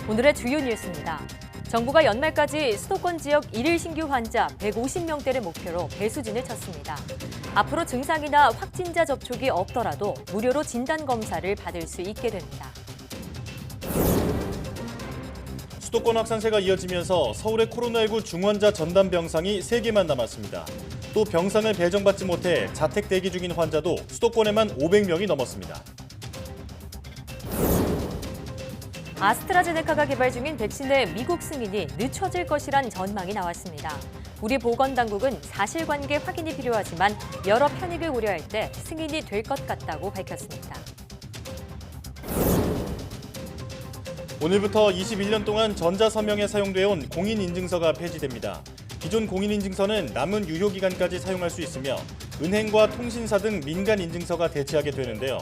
오늘의 주요 뉴스입니다. 정부가 연말까지 수도권 지역 1일 신규 환자 150명대를 목표로 배수진을 쳤습니다. 앞으로 증상이나 확진자 접촉이 없더라도 무료로 진단검사를 받을 수 있게 됩니다. 수도권 확산세가 이어지면서 서울의 코로나19 중환자 전담 병상이 3개만 남았습니다. 또 병상을 배정받지 못해 자택 대기 중인 환자도 수도권에만 500명이 넘었습니다. 아스트라제네카가 개발 중인 백신의 미국 승인이 늦춰질 것이란 전망이 나왔습니다. 우리 보건당국은 사실관계 확인이 필요하지만 여러 편익을 우려할 때 승인이 될 것 같다고 밝혔습니다. 오늘부터 21년 동안 전자서명에 사용되어온 공인인증서가 폐지됩니다. 기존 공인인증서는 남은 유효기간까지 사용할 수 있으며 은행과 통신사 등 민간인증서가 대체하게 되는데요.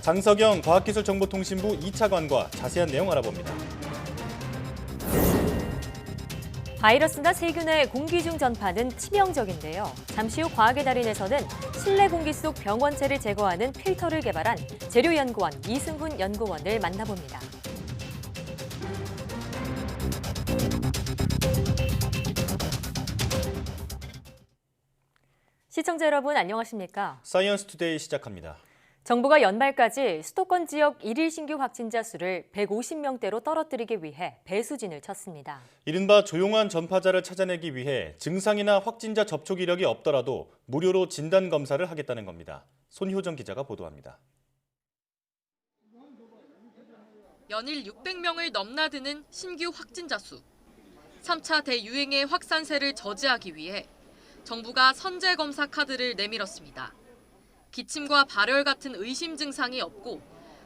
장석영 과학기술정보통신부 2차관과 자세한 내용 알아봅니다. 바이러스나 세균의 공기 중 전파는 치명적인데요. 잠시 후 과학의 달인에서는 실내 공기 속 병원체를 제거하는 필터를 개발한 재료연구원 이승훈 연구원을 만나봅니다. 시청자 여러분 안녕하십니까? 사이언스 투데이 시작합니다. 정부가 연말까지 수도권 지역 1일 신규 확진자 수를 150명대로 떨어뜨리기 위해 배수진을 쳤습니다. 이른바 조용한 전파자를 찾아내기 위해 증상이나 확진자 접촉 이력이 없더라도 무료로 진단검사를 하겠다는 겁니다. 손효정 기자가 보도합니다. 연일 600명을 넘나드는 신규 확진자 수. 3차 대유행의 확산세를 저지하기 위해 정부가 선제검사 카드를 내밀었습니다. 기침과 발열 같은 의심 증상이 없고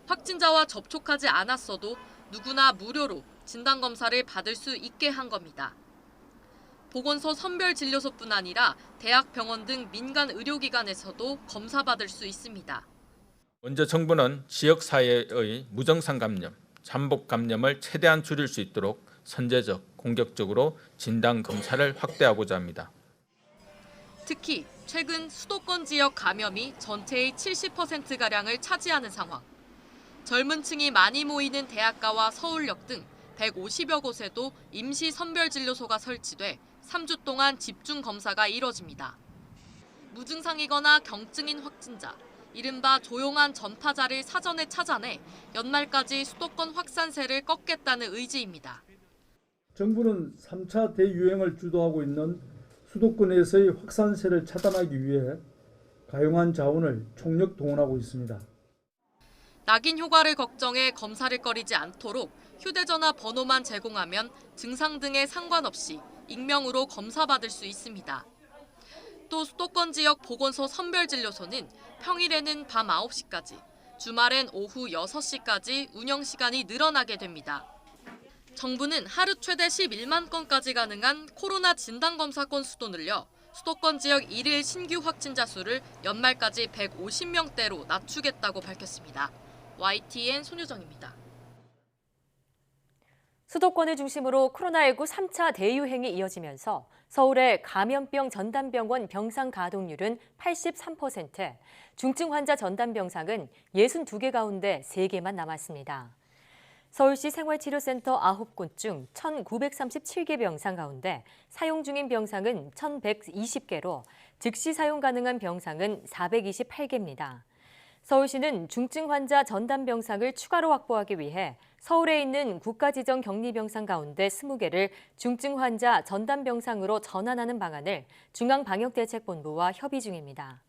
확진자와 접촉하지 않았어도 누구나 무료로 진단검사를 받을 수 있게 한 겁니다. 보건소 선별진료소뿐 아니라 대학, 병원 등 민간 의료기관에서도 검사받을 수 있습니다. 먼저 정부는 지역사회의 무증상 감염, 잠복 감염을 최대한 줄일 수 있도록 선제적, 공격적으로 진단검사를 확대하고자 합니다. 특히 최근 수도권 지역 감염이 전체의 70%가량을 차지하는 상황. 젊은 층이 많이 모이는 대학가와 서울역 등 150여 곳에도 임시 선별진료소가 설치돼 3주 동안 집중 검사가 이뤄집니다. 무증상이거나 경증인 확진자, 이른바 조용한 전파자를 사전에 찾아내 연말까지 수도권 확산세를 꺾겠다는 의지입니다. 정부는 3차 대유행을 주도하고 있는 수도권에서의 확산세를 차단하기 위해 가용한 자원을 총력 동원하고 있습니다. 낙인 효과를 걱정해 검사를 꺼리지 않도록 휴대전화 번호만 제공하면 증상 등에 상관없이 익명으로 검사받을 수 있습니다. 또 수도권 지역 보건소 선별진료소는 평일에는 밤 9시까지, 주말엔 오후 6시까지 운영 시간이 늘어나게 됩니다. 정부는 하루 최대 11만 건까지 가능한 코로나 진단검사 건수도 늘려 수도권 지역 1일 신규 확진자 수를 연말까지 150명대로 낮추겠다고 밝혔습니다. YTN 손효정입니다. 수도권을 중심으로 코로나19 3차 대유행이 이어지면서 서울의 감염병 전담병원 병상 가동률은 83%, 중증 환자 전담병상은 62개 가운데 3개만 남았습니다. 서울시 생활치료센터 9곳 중 1,937개 병상 가운데 사용 중인 병상은 1,120개로 즉시 사용 가능한 병상은 428개입니다. 서울시는 중증 환자 전담 병상을 추가로 확보하기 위해 서울에 있는 국가지정 격리병상 가운데 20개를 중증 환자 전담 병상으로 전환하는 방안을 중앙방역대책본부와 협의 중입니다.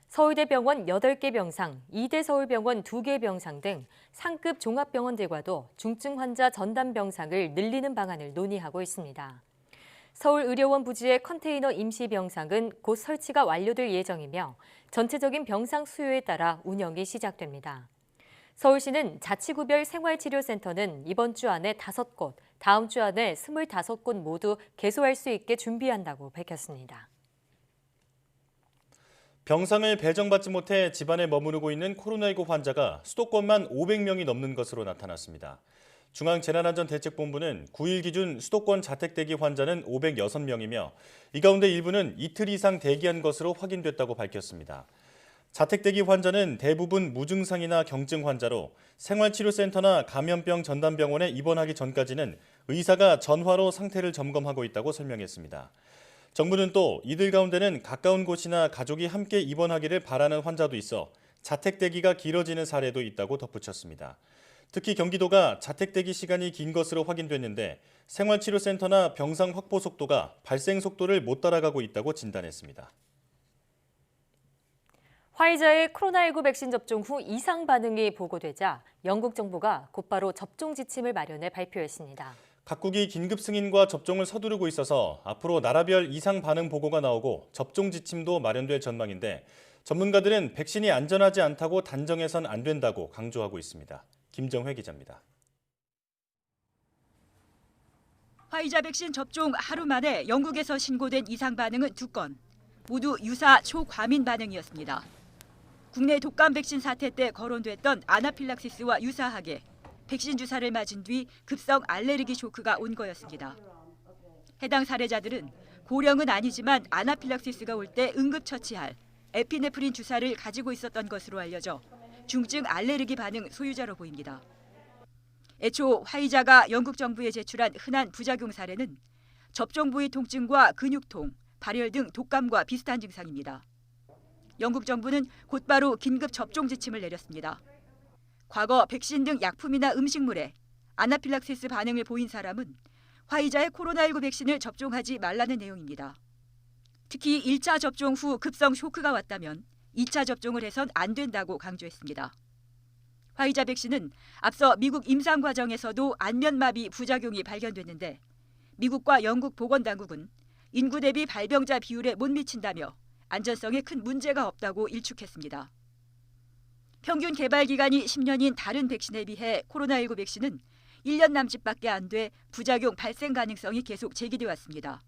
서울대병원 8개 병상, 이대서울병원 2개 병상 등 상급 종합병원들과도 중증 환자 전담 병상을 늘리는 방안을 논의하고 있습니다. 서울의료원 부지의 컨테이너 임시병상은 곧 설치가 완료될 예정이며 전체적인 병상 수요에 따라 운영이 시작됩니다. 서울시는 자치구별 생활치료센터는 이번 주 안에 5곳, 다음 주 안에 25곳 모두 개소할 수 있게 준비한다고 밝혔습니다. 병상을 배정받지 못해 집안에 머무르고 있는 코로나19 환자가 수도권만 500명이 넘는 것으로 나타났습니다. 중앙재난안전대책본부는 9일 기준 수도권 자택대기 환자는 506명이며 이 가운데 일부는 이틀 이상 대기한 것으로 확인됐다고 밝혔습니다. 자택대기 환자는 대부분 무증상이나 경증 환자로 생활치료센터나 감염병 전담병원에 입원하기 전까지는 의사가 전화로 상태를 점검하고 있다고 설명했습니다. 정부는 또 이들 가운데는 가까운 곳이나 가족이 함께 입원하기를 바라는 환자도 있어 자택대기가 길어지는 사례도 있다고 덧붙였습니다. 특히 경기도가 자택대기 시간이 긴 것으로 확인됐는데 생활치료센터나 병상 확보 속도가 발생 속도를 못 따라가고 있다고 진단했습니다. 화이자의 코로나19 백신 접종 후 이상 반응이 보고되자 영국 정부가 곧바로 접종 지침을 마련해 발표했습니다. 각국이 긴급 승인과 접종을 서두르고 있어서 앞으로 나라별 이상 반응 보고가 나오고 접종 지침도 마련될 전망인데 전문가들은 백신이 안전하지 않다고 단정해선 안 된다고 강조하고 있습니다. 김정회 기자입니다. 화이자 백신 접종 하루 만에 영국에서 신고된 이상 반응은 2건, 모두 유사 초과민 반응이었습니다. 국내 독감 백신 사태 때 거론됐던 아나필락시스와 유사하게 백신 주사를 맞은 뒤 급성 알레르기 쇼크가 온 거였습니다. 해당 사례자들은 고령은 아니지만 아나필락시스가 올 때 응급처치할 에피네프린 주사를 가지고 있었던 것으로 알려져 중증 알레르기 반응 소유자로 보입니다. 애초 화이자가 영국 정부에 제출한 흔한 부작용 사례는 접종 부위 통증과 근육통, 발열 등 독감과 비슷한 증상입니다. 영국 정부는 곧바로 긴급 접종 지침을 내렸습니다. 과거 백신 등 약품이나 음식물에 아나필락시스 반응을 보인 사람은 화이자의 코로나19 백신을 접종하지 말라는 내용입니다. 특히 1차 접종 후 급성 쇼크가 왔다면 2차 접종을 해선 안 된다고 강조했습니다. 화이자 백신은 앞서 미국 임상 과정에서도 안면마비 부작용이 발견됐는데 미국과 영국 보건당국은 인구 대비 발병자 비율에 못 미친다며 안전성에 큰 문제가 없다고 일축했습니다. 평균 개발 기간이 10년인 다른 백신에 비해 코로나19 백신은 1년 남짓밖에 안 돼 부작용 발생 가능성이 계속 제기돼 왔습니다.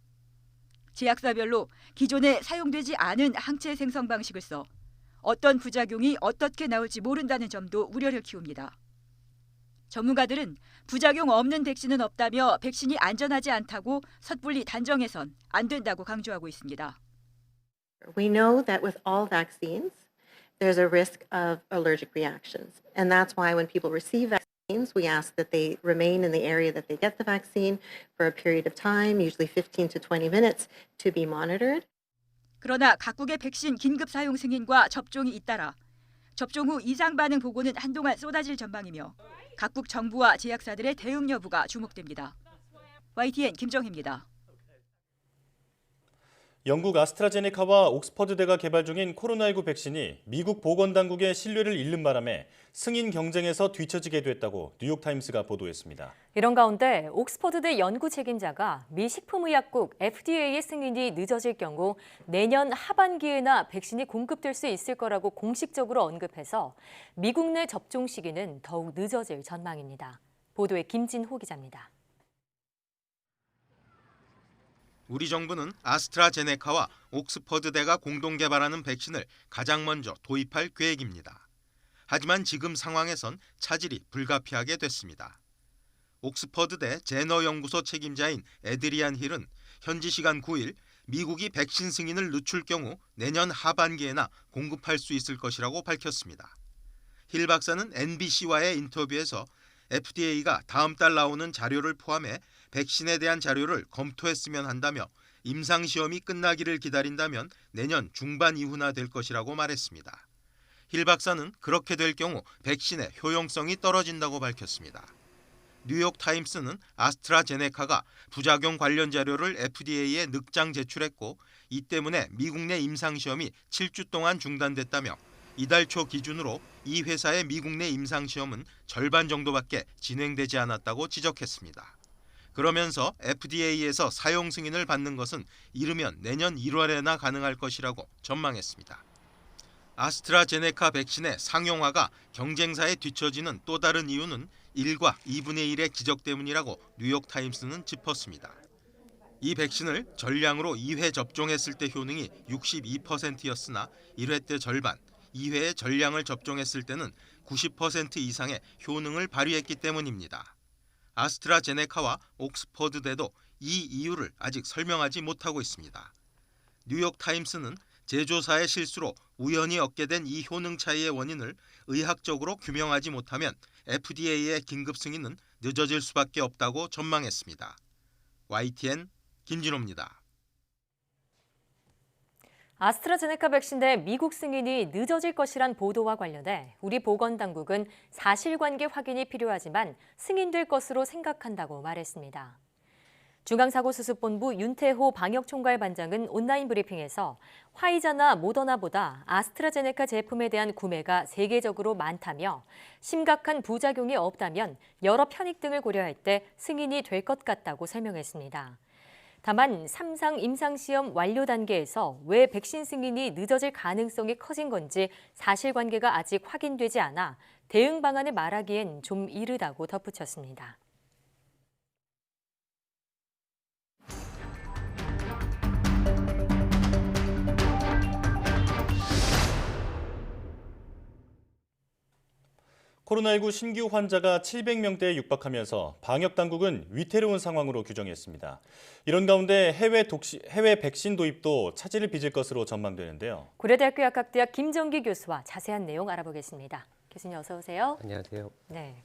제약사별로 기존에 사용되지 않은 항체 생성 방식을 써 어떤 부작용이 어떻게 나올지 모른다는 점도 우려를 키웁니다. 전문가들은 부작용 없는 백신은 없다며 백신이 안전하지 않다고 섣불리 단정해선 안 된다고 강조하고 있습니다. We know that with all vaccines, there's a risk of allergic reactions. And that's why when people receive vaccines, we ask that they remain in the area that they get the vaccine for a period of time, usually 15 to 20 minutes, to be monitored. 그러나 각국의 백신 긴급 사용 승인과 접종이 잇따라 접종 후 이상 반응 보고는 한동안 쏟아질 전망이며 각국 정부와 제약사들의 대응 여부가 주목됩니다. YTN 김정희입니다. 영국 아스트라제네카와 옥스퍼드대가 개발 중인 코로나19 백신이 미국 보건당국의 신뢰를 잃는 바람에 승인 경쟁에서 뒤처지게 됐다고 뉴욕타임스가 보도했습니다. 이런 가운데 옥스퍼드대 연구 책임자가 미 식품의약국 FDA의 승인이 늦어질 경우 내년 하반기에나 백신이 공급될 수 있을 거라고 공식적으로 언급해서 미국 내 접종 시기는 더욱 늦어질 전망입니다. 보도에 김진호 기자입니다. 우리 정부는 아스트라제네카와 옥스퍼드대가 공동 개발하는 백신을 가장 먼저 도입할 계획입니다. 하지만 지금 상황에선 차질이 불가피하게 됐습니다. 옥스퍼드대 제너 연구소 책임자인 에드리안 힐은 현지 시간 9일 미국이 백신 승인을 늦출 경우 내년 하반기에나 공급할 수 있을 것이라고 밝혔습니다. 힐 박사는 NBC와의 인터뷰에서 FDA가 다음 달 나오는 자료를 포함해 백신에 대한 자료를 검토했으면 한다며 임상시험이 끝나기를 기다린다면 내년 중반 이후나 될 것이라고 말했습니다. 힐 박사는 그렇게 될 경우 백신의 효용성이 떨어진다고 밝혔습니다. 뉴욕타임스는 아스트라제네카가 부작용 관련 자료를 FDA에 늑장 제출했고 이 때문에 미국 내 임상시험이 7주 동안 중단됐다며 이달 초 기준으로 이 회사의 미국 내 임상시험은 절반 정도밖에 진행되지 않았다고 지적했습니다. 그러면서 FDA에서 사용 승인을 받는 것은 이르면 내년 1월에나 가능할 것이라고 전망했습니다. 아스트라제네카 백신의 상용화가 경쟁사에 뒤처지는 또 다른 이유는 1과 2분의 1의 기적 때문이라고 뉴욕타임스는 짚었습니다. 이 백신을 전량으로 2회 접종했을 때 효능이 62%였으나 1회 때 절반, 2회의 전량을 접종했을 때는 90% 이상의 효능을 발휘했기 때문입니다. 아스트라제네카와 옥스퍼드대도 이 이유를 아직 설명하지 못하고 있습니다. 뉴욕타임스는 제조사의 실수로 우연히 얻게 된 이 효능 차이의 원인을 의학적으로 규명하지 못하면 FDA의 긴급 승인은 늦어질 수밖에 없다고 전망했습니다. YTN 김진호입니다. 아스트라제네카 백신 대 미국 승인이 늦어질 것이란 보도와 관련해 우리 보건당국은 사실관계 확인이 필요하지만 승인될 것으로 생각한다고 말했습니다. 중앙사고수습본부 윤태호 방역총괄반장은 온라인 브리핑에서 화이자나 모더나보다 아스트라제네카 제품에 대한 구매가 세계적으로 많다며 심각한 부작용이 없다면 여러 편익 등을 고려할 때 승인이 될 것 같다고 설명했습니다. 다만 3상 임상시험 완료 단계에서 왜 백신 승인이 늦어질 가능성이 커진 건지 사실관계가 아직 확인되지 않아 대응 방안을 말하기엔 좀 이르다고 덧붙였습니다. 코로나19 신규 환자가 700명대에 육박하면서 방역당국은 위태로운 상황으로 규정했습니다. 이런 가운데 해외 백신 도입도 차질을 빚을 것으로 전망되는데요. 고려대학교 약학대학 김정기 교수와 자세한 내용 알아보겠습니다. 교수님 어서 오세요. 안녕하세요. 네.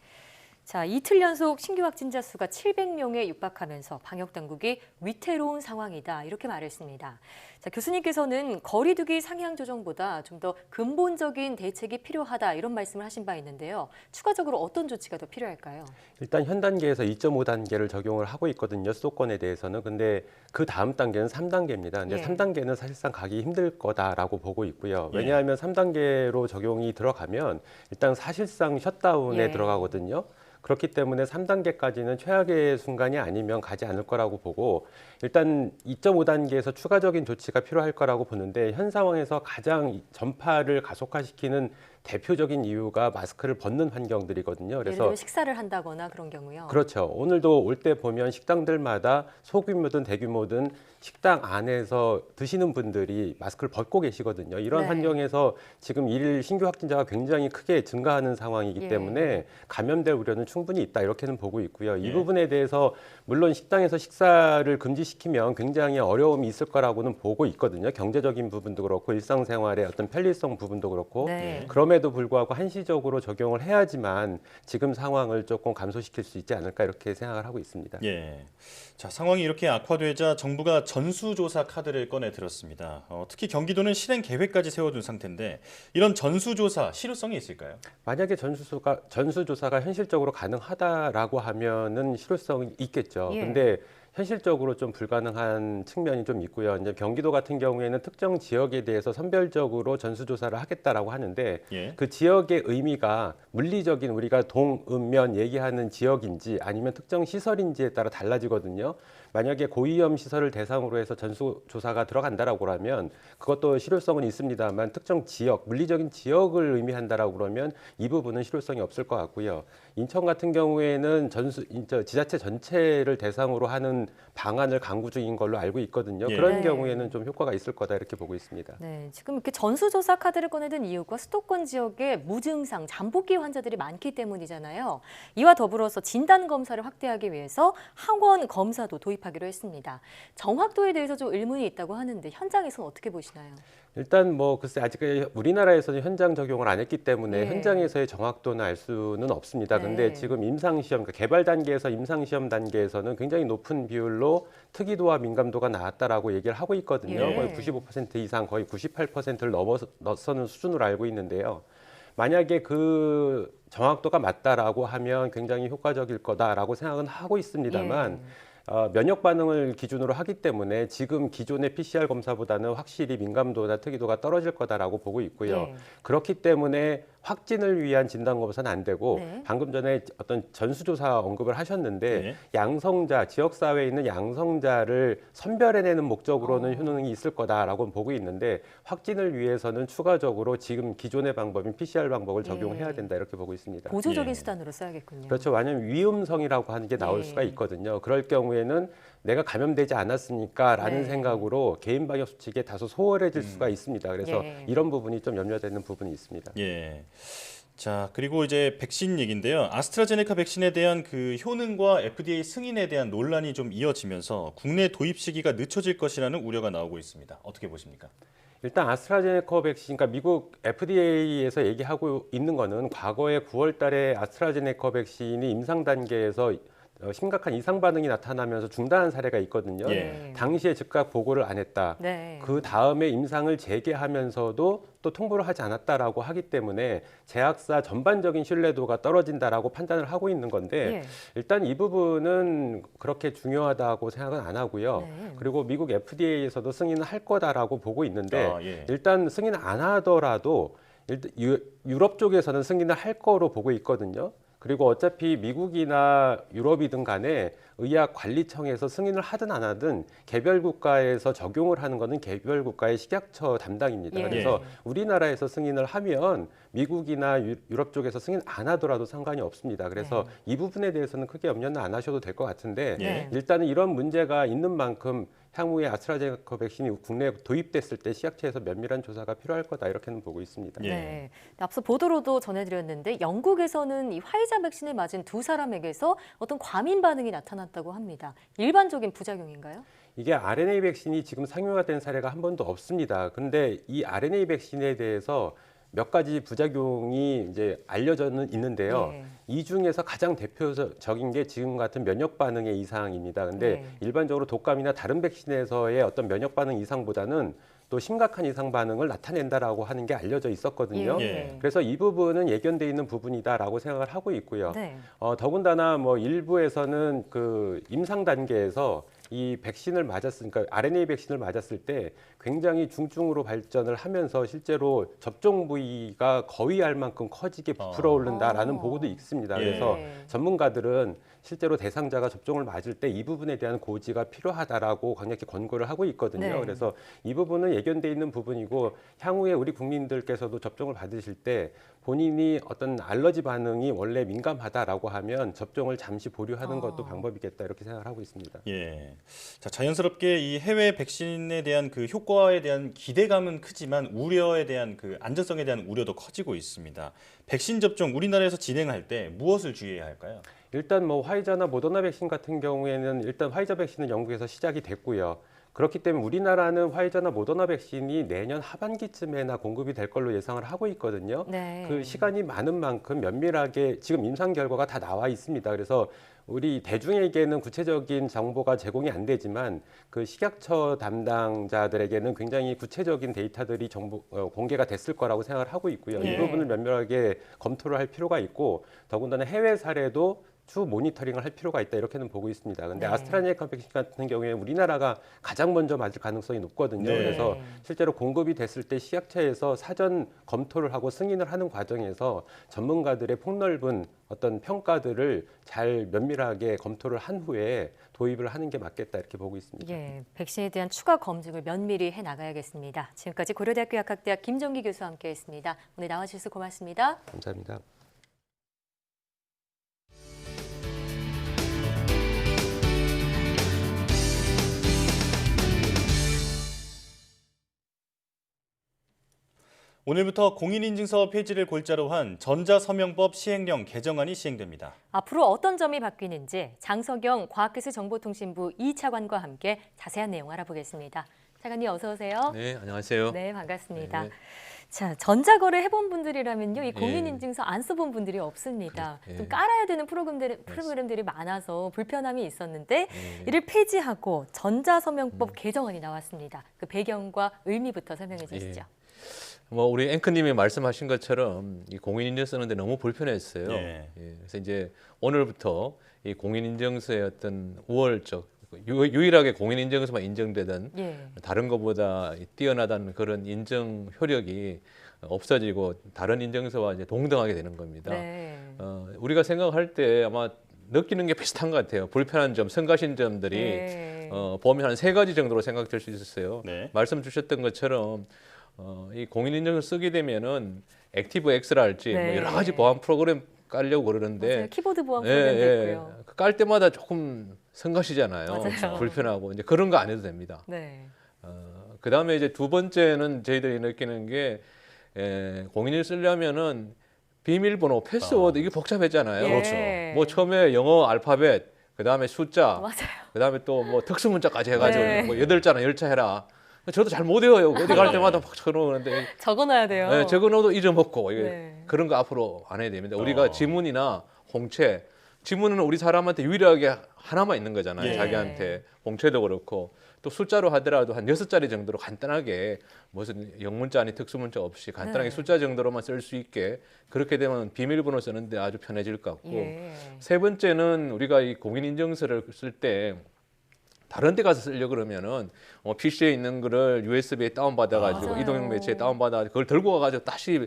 자, 이틀 연속 신규 확진자 수가 700명에 육박하면서 방역당국이 위태로운 상황이다 이렇게 말했습니다. 자, 교수님께서는 거리 두기 상향 조정보다 좀 더 근본적인 대책이 필요하다 이런 말씀을 하신 바 있는데요. 추가적으로 어떤 조치가 더 필요할까요? 일단 현 단계에서 2.5단계를 적용을 하고 있거든요. 수도권에 대해서는. 근데 그 다음 단계는 3단계입니다. 근데 예. 3단계는 사실상 가기 힘들 거다라고 보고 있고요. 예. 왜냐하면 3단계로 적용이 들어가면 일단 사실상 셧다운에 예. 들어가거든요. 그렇기 때문에 3단계까지는 최악의 순간이 아니면 가지 않을 거라고 보고 일단 2.5단계에서 추가적인 조치가 필요할 거라고 보는데 현 상황에서 가장 전파를 가속화시키는 대표적인 이유가 마스크를 벗는 환경들이거든요. 예를 그래서 들면 식사를 한다거나 그런 경우요. 그렇죠. 오늘도 올 때 보면 식당들마다 소규모든 대규모든 식당 안에서 드시는 분들이 마스크를 벗고 계시거든요. 이런 네. 환경에서 지금 일일 신규 확진자가 굉장히 크게 증가하는 상황이기 예. 때문에 감염될 우려는 충분히 있다 이렇게는 보고 있고요. 이 예. 부분에 대해서 물론 식당에서 식사를 금지시키면 굉장히 어려움이 있을 거라고는 보고 있거든요. 경제적인 부분도 그렇고 일상생활의 어떤 편리성 부분도 그렇고 네. 그럼에도 불구하고 한시적으로 적용을 해야지만 지금 상황을 조금 감소시킬 수 있지 않을까 이렇게 생각을 하고 있습니다. 예. 자, 상황이 이렇게 악화되자 정부가 전수조사 카드를 꺼내 들었습니다. 특히 경기도는 실행 계획까지 세워둔 상태인데 이런 전수조사 실효성이 있을까요? 만약에 전수조사가 현실적으로 가능하다라고 하면은 실효성이 있겠죠. 예. 근데 현실적으로 좀 불가능한 측면이 좀 있고요. 이제 경기도 같은 경우에는 특정 지역에 대해서 선별적으로 전수조사를 하겠다라고 하는데 예. 그 지역의 의미가 물리적인 우리가 동읍면 얘기하는 지역인지 아니면 특정 시설인지에 따라 달라지거든요. 만약에 고위험 시설을 대상으로 해서 전수조사가 들어간다라고 하면 그것도 실효성은 있습니다만 특정 지역, 물리적인 지역을 의미한다라고 그러면 이 부분은 실효성이 없을 것 같고요. 인천 같은 경우에는 지자체 전체를 대상으로 하는 방안을 강구 중인 걸로 알고 있거든요. 예. 그런 네. 경우에는 좀 효과가 있을 거다 이렇게 보고 있습니다. 네, 지금 이렇게 전수조사 카드를 꺼내든 이유가 수도권 지역에 무증상, 잠복기 환자들이 많기 때문이잖아요. 이와 더불어서 진단 검사를 확대하기 위해서 항원 검사도 도입하기로 했습니다. 정확도에 대해서 좀 의문이 있다고 하는데 현장에서는 어떻게 보시나요? 일단 뭐 글쎄 아직 우리나라에서는 현장 적용을 안 했기 때문에 네. 현장에서의 정확도는 알 수는 없습니다. 근데 네. 지금 임상시험, 그러니까 개발 단계에서 임상시험 단계에서는 굉장히 높은 비율로 특이도와 민감도가 나왔다라고 얘기를 하고 있거든요. 예. 거의 95% 이상, 거의 98%를 넘어서는 수준으로 알고 있는데요. 만약에 그 정확도가 맞다라고 하면 굉장히 효과적일 거다라고 생각은 하고 있습니다만 예. 면역 반응을 기준으로 하기 때문에 지금 기존의 PCR 검사보다는 확실히 민감도나 특이도가 떨어질 거다라고 보고 있고요. 예. 그렇기 때문에 확진을 위한 진단 검사는 안 되고 네. 방금 전에 어떤 전수조사 언급을 하셨는데 네. 양성자, 지역사회에 있는 양성자를 선별해내는 목적으로는 효능이 있을 거다라고 보고 있는데 확진을 위해서는 추가적으로 지금 기존의 방법인 PCR 방법을 적용해야 된다 이렇게 보고 있습니다. 보조적인 예. 수단으로 써야겠군요. 그렇죠. 왜냐하면 위험성이라고 하는 게 나올 예. 수가 있거든요. 그럴 경우에는 내가 감염되지 않았으니까라는 네. 생각으로 개인 방역 수칙에 다소 소홀해질 수가 있습니다. 그래서 예. 이런 부분이 좀 염려되는 부분이 있습니다. 예. 자, 그리고 이제 백신 얘기인데요. 아스트라제네카 백신에 대한 그 효능과 FDA 승인에 대한 논란이 좀 이어지면서 국내 도입 시기가 늦춰질 것이라는 우려가 나오고 있습니다. 어떻게 보십니까? 일단 아스트라제네카 백신, 그러니까 미국 FDA에서 얘기하고 있는 거는 과거에 9월 달에 아스트라제네카 백신이 임상 단계에서 심각한 이상 반응이 나타나면서 중단한 사례가 있거든요. 예. 당시에 즉각 보고를 안 했다. 네. 그 다음에 임상을 재개하면서도 또 통보를 하지 않았다라고 하기 때문에 제약사 전반적인 신뢰도가 떨어진다라고 판단을 하고 있는 건데 예. 일단 이 부분은 그렇게 중요하다고 생각은 안 하고요. 네. 그리고 미국 FDA에서도 승인을 할 거다라고 보고 있는데 예. 일단 승인 안 하더라도 유럽 쪽에서는 승인을 할 거로 보고 있거든요. 그리고 어차피 미국이나 유럽이든 간에 의약관리청에서 승인을 하든 안 하든 개별 국가에서 적용을 하는 것은 개별 국가의 식약처 담당입니다. 예. 그래서 우리나라에서 승인을 하면 미국이나 유럽 쪽에서 승인 안 하더라도 상관이 없습니다. 그래서 이 부분에 대해서는 크게 염려는 안 하셔도 될 것 같은데 네. 일단은 이런 문제가 있는 만큼 향후에 아스트라제네카 백신이 국내에 도입됐을 때 식약처에서 면밀한 조사가 필요할 거다 이렇게는 보고 있습니다. 예. 네. 앞서 보도로도 전해드렸는데 영국에서는 이 화이자 백신을 맞은 2사람에게서 어떤 과민 반응이 나타났다고 합니다. 일반적인 부작용인가요? 이게 RNA 백신이 지금 상용화된 사례가 한 번도 없습니다. 그런데 이 RNA 백신에 대해서 몇 가지 부작용이 이제 알려져는 있는데요. 네. 이 중에서 가장 대표적인 게 지금 같은 면역 반응의 이상입니다. 근데 네. 일반적으로 독감이나 다른 백신에서의 어떤 면역 반응 이상보다는 또 심각한 이상 반응을 나타낸다라고 하는 게 알려져 있었거든요. 예. 그래서 이 부분은 예견돼 있는 부분이다라고 생각을 하고 있고요. 네. 더군다나 뭐 일부에서는 그 임상 단계에서 이 백신을 맞았으니까 RNA 백신을 맞았을 때 굉장히 중증으로 발전을 하면서 실제로 접종 부위가 거의할 만큼 커지게 부풀어 오른다라는 보고도 있습니다. 예. 그래서 전문가들은 실제로 대상자가 접종을 맞을 때 이 부분에 대한 고지가 필요하다라고 강력히 권고를 하고 있거든요. 네. 그래서 이 부분은 예견돼 있는 부분이고 향후에 우리 국민들께서도 접종을 받으실 때 본인이 어떤 알러지 반응이 원래 민감하다라고 하면 접종을 잠시 보류하는 것도 방법이겠다 이렇게 생각을 하고 있습니다. 예. 자, 자연스럽게 이 해외 백신에 대한 그 효과에 대한 기대감은 크지만 우려에 대한 그 안전성에 대한 우려도 커지고 있습니다. 백신 접종 우리나라에서 진행할 때 무엇을 주의해야 할까요? 일단 뭐 화이자나 모더나 백신 같은 경우에는 일단 화이자 백신은 영국에서 시작이 됐고요. 그렇기 때문에 우리나라는 화이자나 모더나 백신이 내년 하반기쯤에나 공급이 될 걸로 예상을 하고 있거든요. 네. 그 시간이 많은 만큼 면밀하게 지금 임상 결과가 다 나와 있습니다. 그래서 우리 대중에게는 구체적인 정보가 제공이 안 되지만 그 식약처 담당자들에게는 굉장히 구체적인 데이터들이 공개가 됐을 거라고 생각을 하고 있고요. 예. 이 부분을 면밀하게 검토를 할 필요가 있고 더군다나 해외 사례도 추 모니터링을 할 필요가 있다 이렇게는 보고 있습니다. 근데 네. 아스트라제네카 백신 같은 경우에 우리나라가 가장 먼저 맞을 가능성이 높거든요. 네. 그래서 실제로 공급이 됐을 때 식약처에서 사전 검토를 하고 승인을 하는 과정에서 전문가들의 폭넓은 어떤 평가들을 잘 면밀하게 검토를 한 후에 도입을 하는 게 맞겠다 이렇게 보고 있습니다. 예, 백신에 대한 추가 검증을 면밀히 해나가야겠습니다. 지금까지 고려대학교 약학대학 김정기 교수와 함께했습니다. 오늘 나와주셔서 고맙습니다. 감사합니다. 오늘부터 공인인증서 폐지를 골자로 한 전자서명법 시행령 개정안이 시행됩니다. 앞으로 어떤 점이 바뀌는지 장석영 과학기술 정보통신부 2차관과 함께 자세한 내용 알아보겠습니다. 차관님 어서 오세요. 네, 안녕하세요. 네, 반갑습니다. 네. 자, 전자거래 해본 분들이라면요, 이 예. 공인인증서 안 써본 분들이 없습니다. 예. 좀 깔아야 되는 프로그램들이 많아서 불편함이 있었는데 예. 이를 폐지하고 전자서명법 개정안이 나왔습니다. 그 배경과 의미부터 설명해 주시죠. 뭐 우리 앵커님이 말씀하신 것처럼 이 공인인증서 쓰는데 너무 불편했어요. 예. 그래서 이제 오늘부터 이 공인인증서의 어떤 우월적 유일하게 공인인증서만 인정되던 예. 다른 것보다 뛰어나다는 그런 인증 효력이 없어지고 다른 인증서와 이제 동등하게 되는 겁니다. 네. 우리가 생각할 때 아마 느끼는 게 비슷한 것 같아요. 불편한 점, 성가신 점들이 네. 보면 한 3가지 정도로 생각될 수 있었어요. 네. 말씀 주셨던 것처럼 이 공인인증을 쓰게 되면은 액티브 X랄지 네. 뭐 여러 가지 보안 프로그램 깔려고 그러는데 맞아요. 키보드 보안 프로그램도 있고요. 깔 때마다 조금 성가시잖아요. 맞아요. 불편하고 이제 그런 거 안 해도 됩니다. 네. 그다음에 이제 두 번째는 저희들이 느끼는 게 공인을 쓰려면은 비밀번호, 패스워드 이게 복잡했잖아요. 예. 뭐 처음에 영어 알파벳, 그다음에 숫자, 맞아요. 그다음에 또 뭐 특수문자까지 해가지고 네. 뭐 8자나 10자 해라. 저도 잘 못 외워요. 어디 갈 때마다 막 적어놓는데 적어놔야 돼요. 네, 적어놓어도 잊어먹고 이게 네. 그런 거 앞으로 안 해야 됩니다. 우리가 지문이나 홍채, 지문은 우리 사람한테 유일하게 하나만 있는 거잖아요. 예. 자기한테 홍채도 그렇고 또 숫자로 하더라도 한 6자리 정도로 간단하게 무슨 영문자 아니 특수문자 없이 간단하게 네. 숫자 정도로만 쓸 수 있게 그렇게 되면 비밀번호 쓰는데 아주 편해질 것 같고 예. 세 번째는 우리가 이 공인인증서를 쓸 때 다른 데 가서 쓰려고 그러면은 PC에 있는 거를 USB에 다운받아가지고 맞아요. 이동형 매체에 다운받아 그걸 들고 와가지고 다시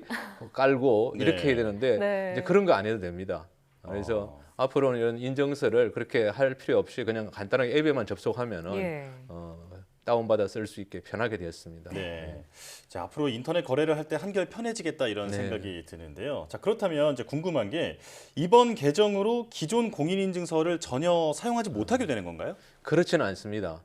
깔고 네. 이렇게 해야 되는데 네. 이제 그런 거 안 해도 됩니다. 그래서 앞으로는 이런 인증서를 그렇게 할 필요 없이 그냥 간단하게 앱에만 접속하면은 예. 다운받아 쓸 수 있게 편하게 되었습니다. 네. 자, 앞으로 인터넷 거래를 할 때 한결 편해지겠다 이런 네. 생각이 드는데요. 자, 그렇다면 이제 궁금한 게 이번 개정으로 기존 공인인증서를 전혀 사용하지 못하게 되는 건가요? 그렇지는 않습니다.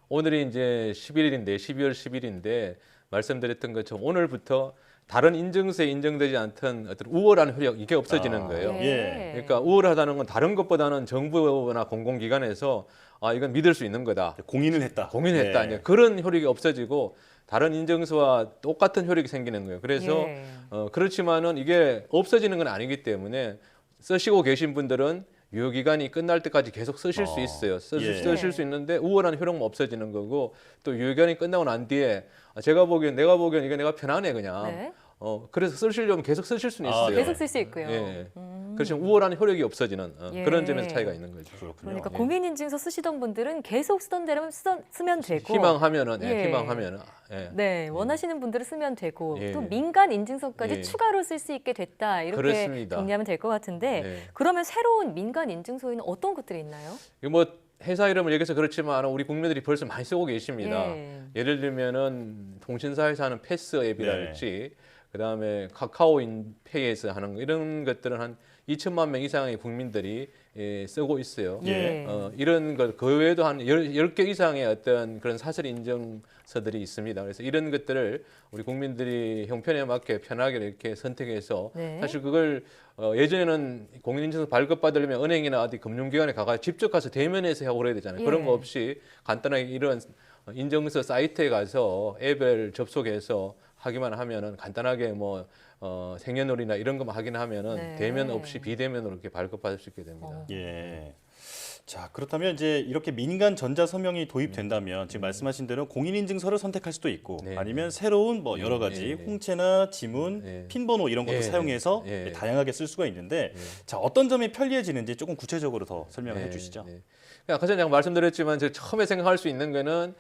오늘이 이제 11일인데 12월 10일인데 말씀드렸던 것처럼 오늘부터 다른 인증서에 인정되지 않던 어떤 우월한 효력 이게 없어지는 거예요. 예. 그러니까 우월하다는 건 다른 것보다는 정부나 공공기관에서 이건 믿을 수 있는 거다. 공인을 했다. 공인했다. 네. 이제 그런 효력이 없어지고 다른 인증서와 똑같은 효력이 생기는 거예요. 그래서 예. 그렇지만은 이게 없어지는 건 아니기 때문에 쓰시고 계신 분들은 유효기간이 끝날 때까지 계속 쓰실 수 있어요. 예. 쓰실 수 있는데 우월한 효력만 없어지는 거고 또 유효기간이 끝나고 난 뒤에 내가 보기엔 이게 내가 편하네 그냥. 네. 그래서 쓰시려면 계속 쓰실 수는 있어요. 네. 계속 쓸 수 있고요. 예. 그렇지만 우월한 효력이 없어지는 예. 그런 점에서 차이가 있는 거죠. 그렇군요. 그러니까 예. 공인인증서 쓰시던 분들은 계속 쓰던 대로 쓰면 되고 희망하면은 예. 희망하면은 네, 원하시는 분들은 쓰면 되고 예. 또 민간 인증서까지 예. 추가로 쓸 수 있게 됐다 이렇게 그렇습니다. 정리하면 될 것 같은데 네. 그러면 새로운 민간 인증서에는 어떤 것들이 있나요? 이거 뭐 회사 이름을 얘기해서 그렇지만 우리 국민들이 벌써 많이 쓰고 계십니다. 예. 예를 들면은 통신사에서 하는 패스 네. 앱이랄지 그다음에 카카오페이에서 하는 거 이런 것들은 한 2천만 명 이상의 국민들이 쓰고 있어요. 예. 이런 것 그 외에도 한 10개 이상의 어떤 그런 사설 인증서들이 있습니다. 그래서 이런 것들을 우리 국민들이 형편에 맞게 편하게 이렇게 선택해서 네. 사실 그걸 예전에는 공인인증서 발급받으려면 은행이나 어디 금융기관에 가서 직접 가서 대면해서 하고 그래야 되잖아요. 예. 그런 거 없이 간단하게 이런 인증서 사이트에 가서 앱을 접속해서 하기만 하면은 간단하게 뭐 생년월일이나 이런 것만 확인하면은 네. 대면 없이 비대면으로 이렇게 발급받을 수 있게 됩니다. 예. 자, 그렇다면 이제 이렇게 민간 전자 서명이 도입된다면 지금 말씀하신 대로 공인인증서를 선택할 수도 있고 네. 아니면 새로운 뭐 여러 가지 홍채나 지문, 네. 핀번호 이런 것도 네. 사용해서 네. 다양하게 쓸 수가 있는데 자, 어떤 점이 편리해지는지 조금 구체적으로 더 설명해 주시죠. 네. 아까 전에 말씀드렸지만 제가 처음에 생각할 수 있는 거는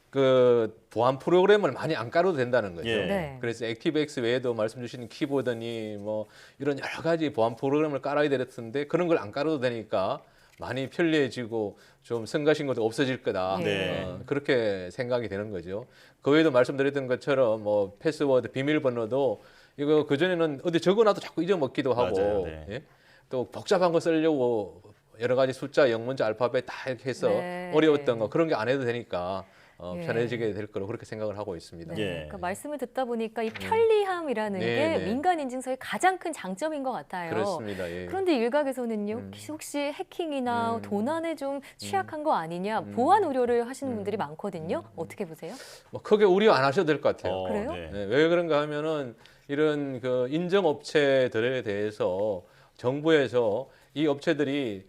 그 보안 프로그램을 많이 안 깔아도 된다는 거죠. 예. 네. 그래서 액티브엑스 외에도 말씀 주신 키보드니 뭐 이런 여러 가지 보안 프로그램을 깔아야 되는데 그런 걸 안 깔아도 되니까 많이 편리해지고 좀 성가신것도 없어질 거다. 네. 그렇게 생각이 되는 거죠. 그 외에도 말씀드렸던 것처럼 뭐 패스워드, 비밀번호도 이거 그전에는 어디 적어놔도 자꾸 잊어먹기도 하고 맞아요. 네. 예? 또 복잡한 거 쓰려고 여러 가지 숫자, 영문자, 알파벳 다 이렇게 해서 네. 어려웠던 거 그런 게 안 해도 되니까 예. 편해지게 될 거로 그렇게 생각을 하고 있습니다. 네. 예. 그러니까 말씀을 듣다 보니까 이 편리함이라는 네, 게 네. 민간 인증서의 가장 큰 장점인 것 같아요. 그렇습니다. 예. 그런데 일각에서는요, 혹시 해킹이나 도난에 좀 취약한 거 아니냐, 보안 우려를 하시는 분들이 많거든요. 어떻게 보세요? 뭐 크게 우려 안 하셔도 될 것 같아요. 그래요? 네. 네, 왜 그런가 하면은 이런 그 인증 업체들에 대해서 정부에서 이 업체들이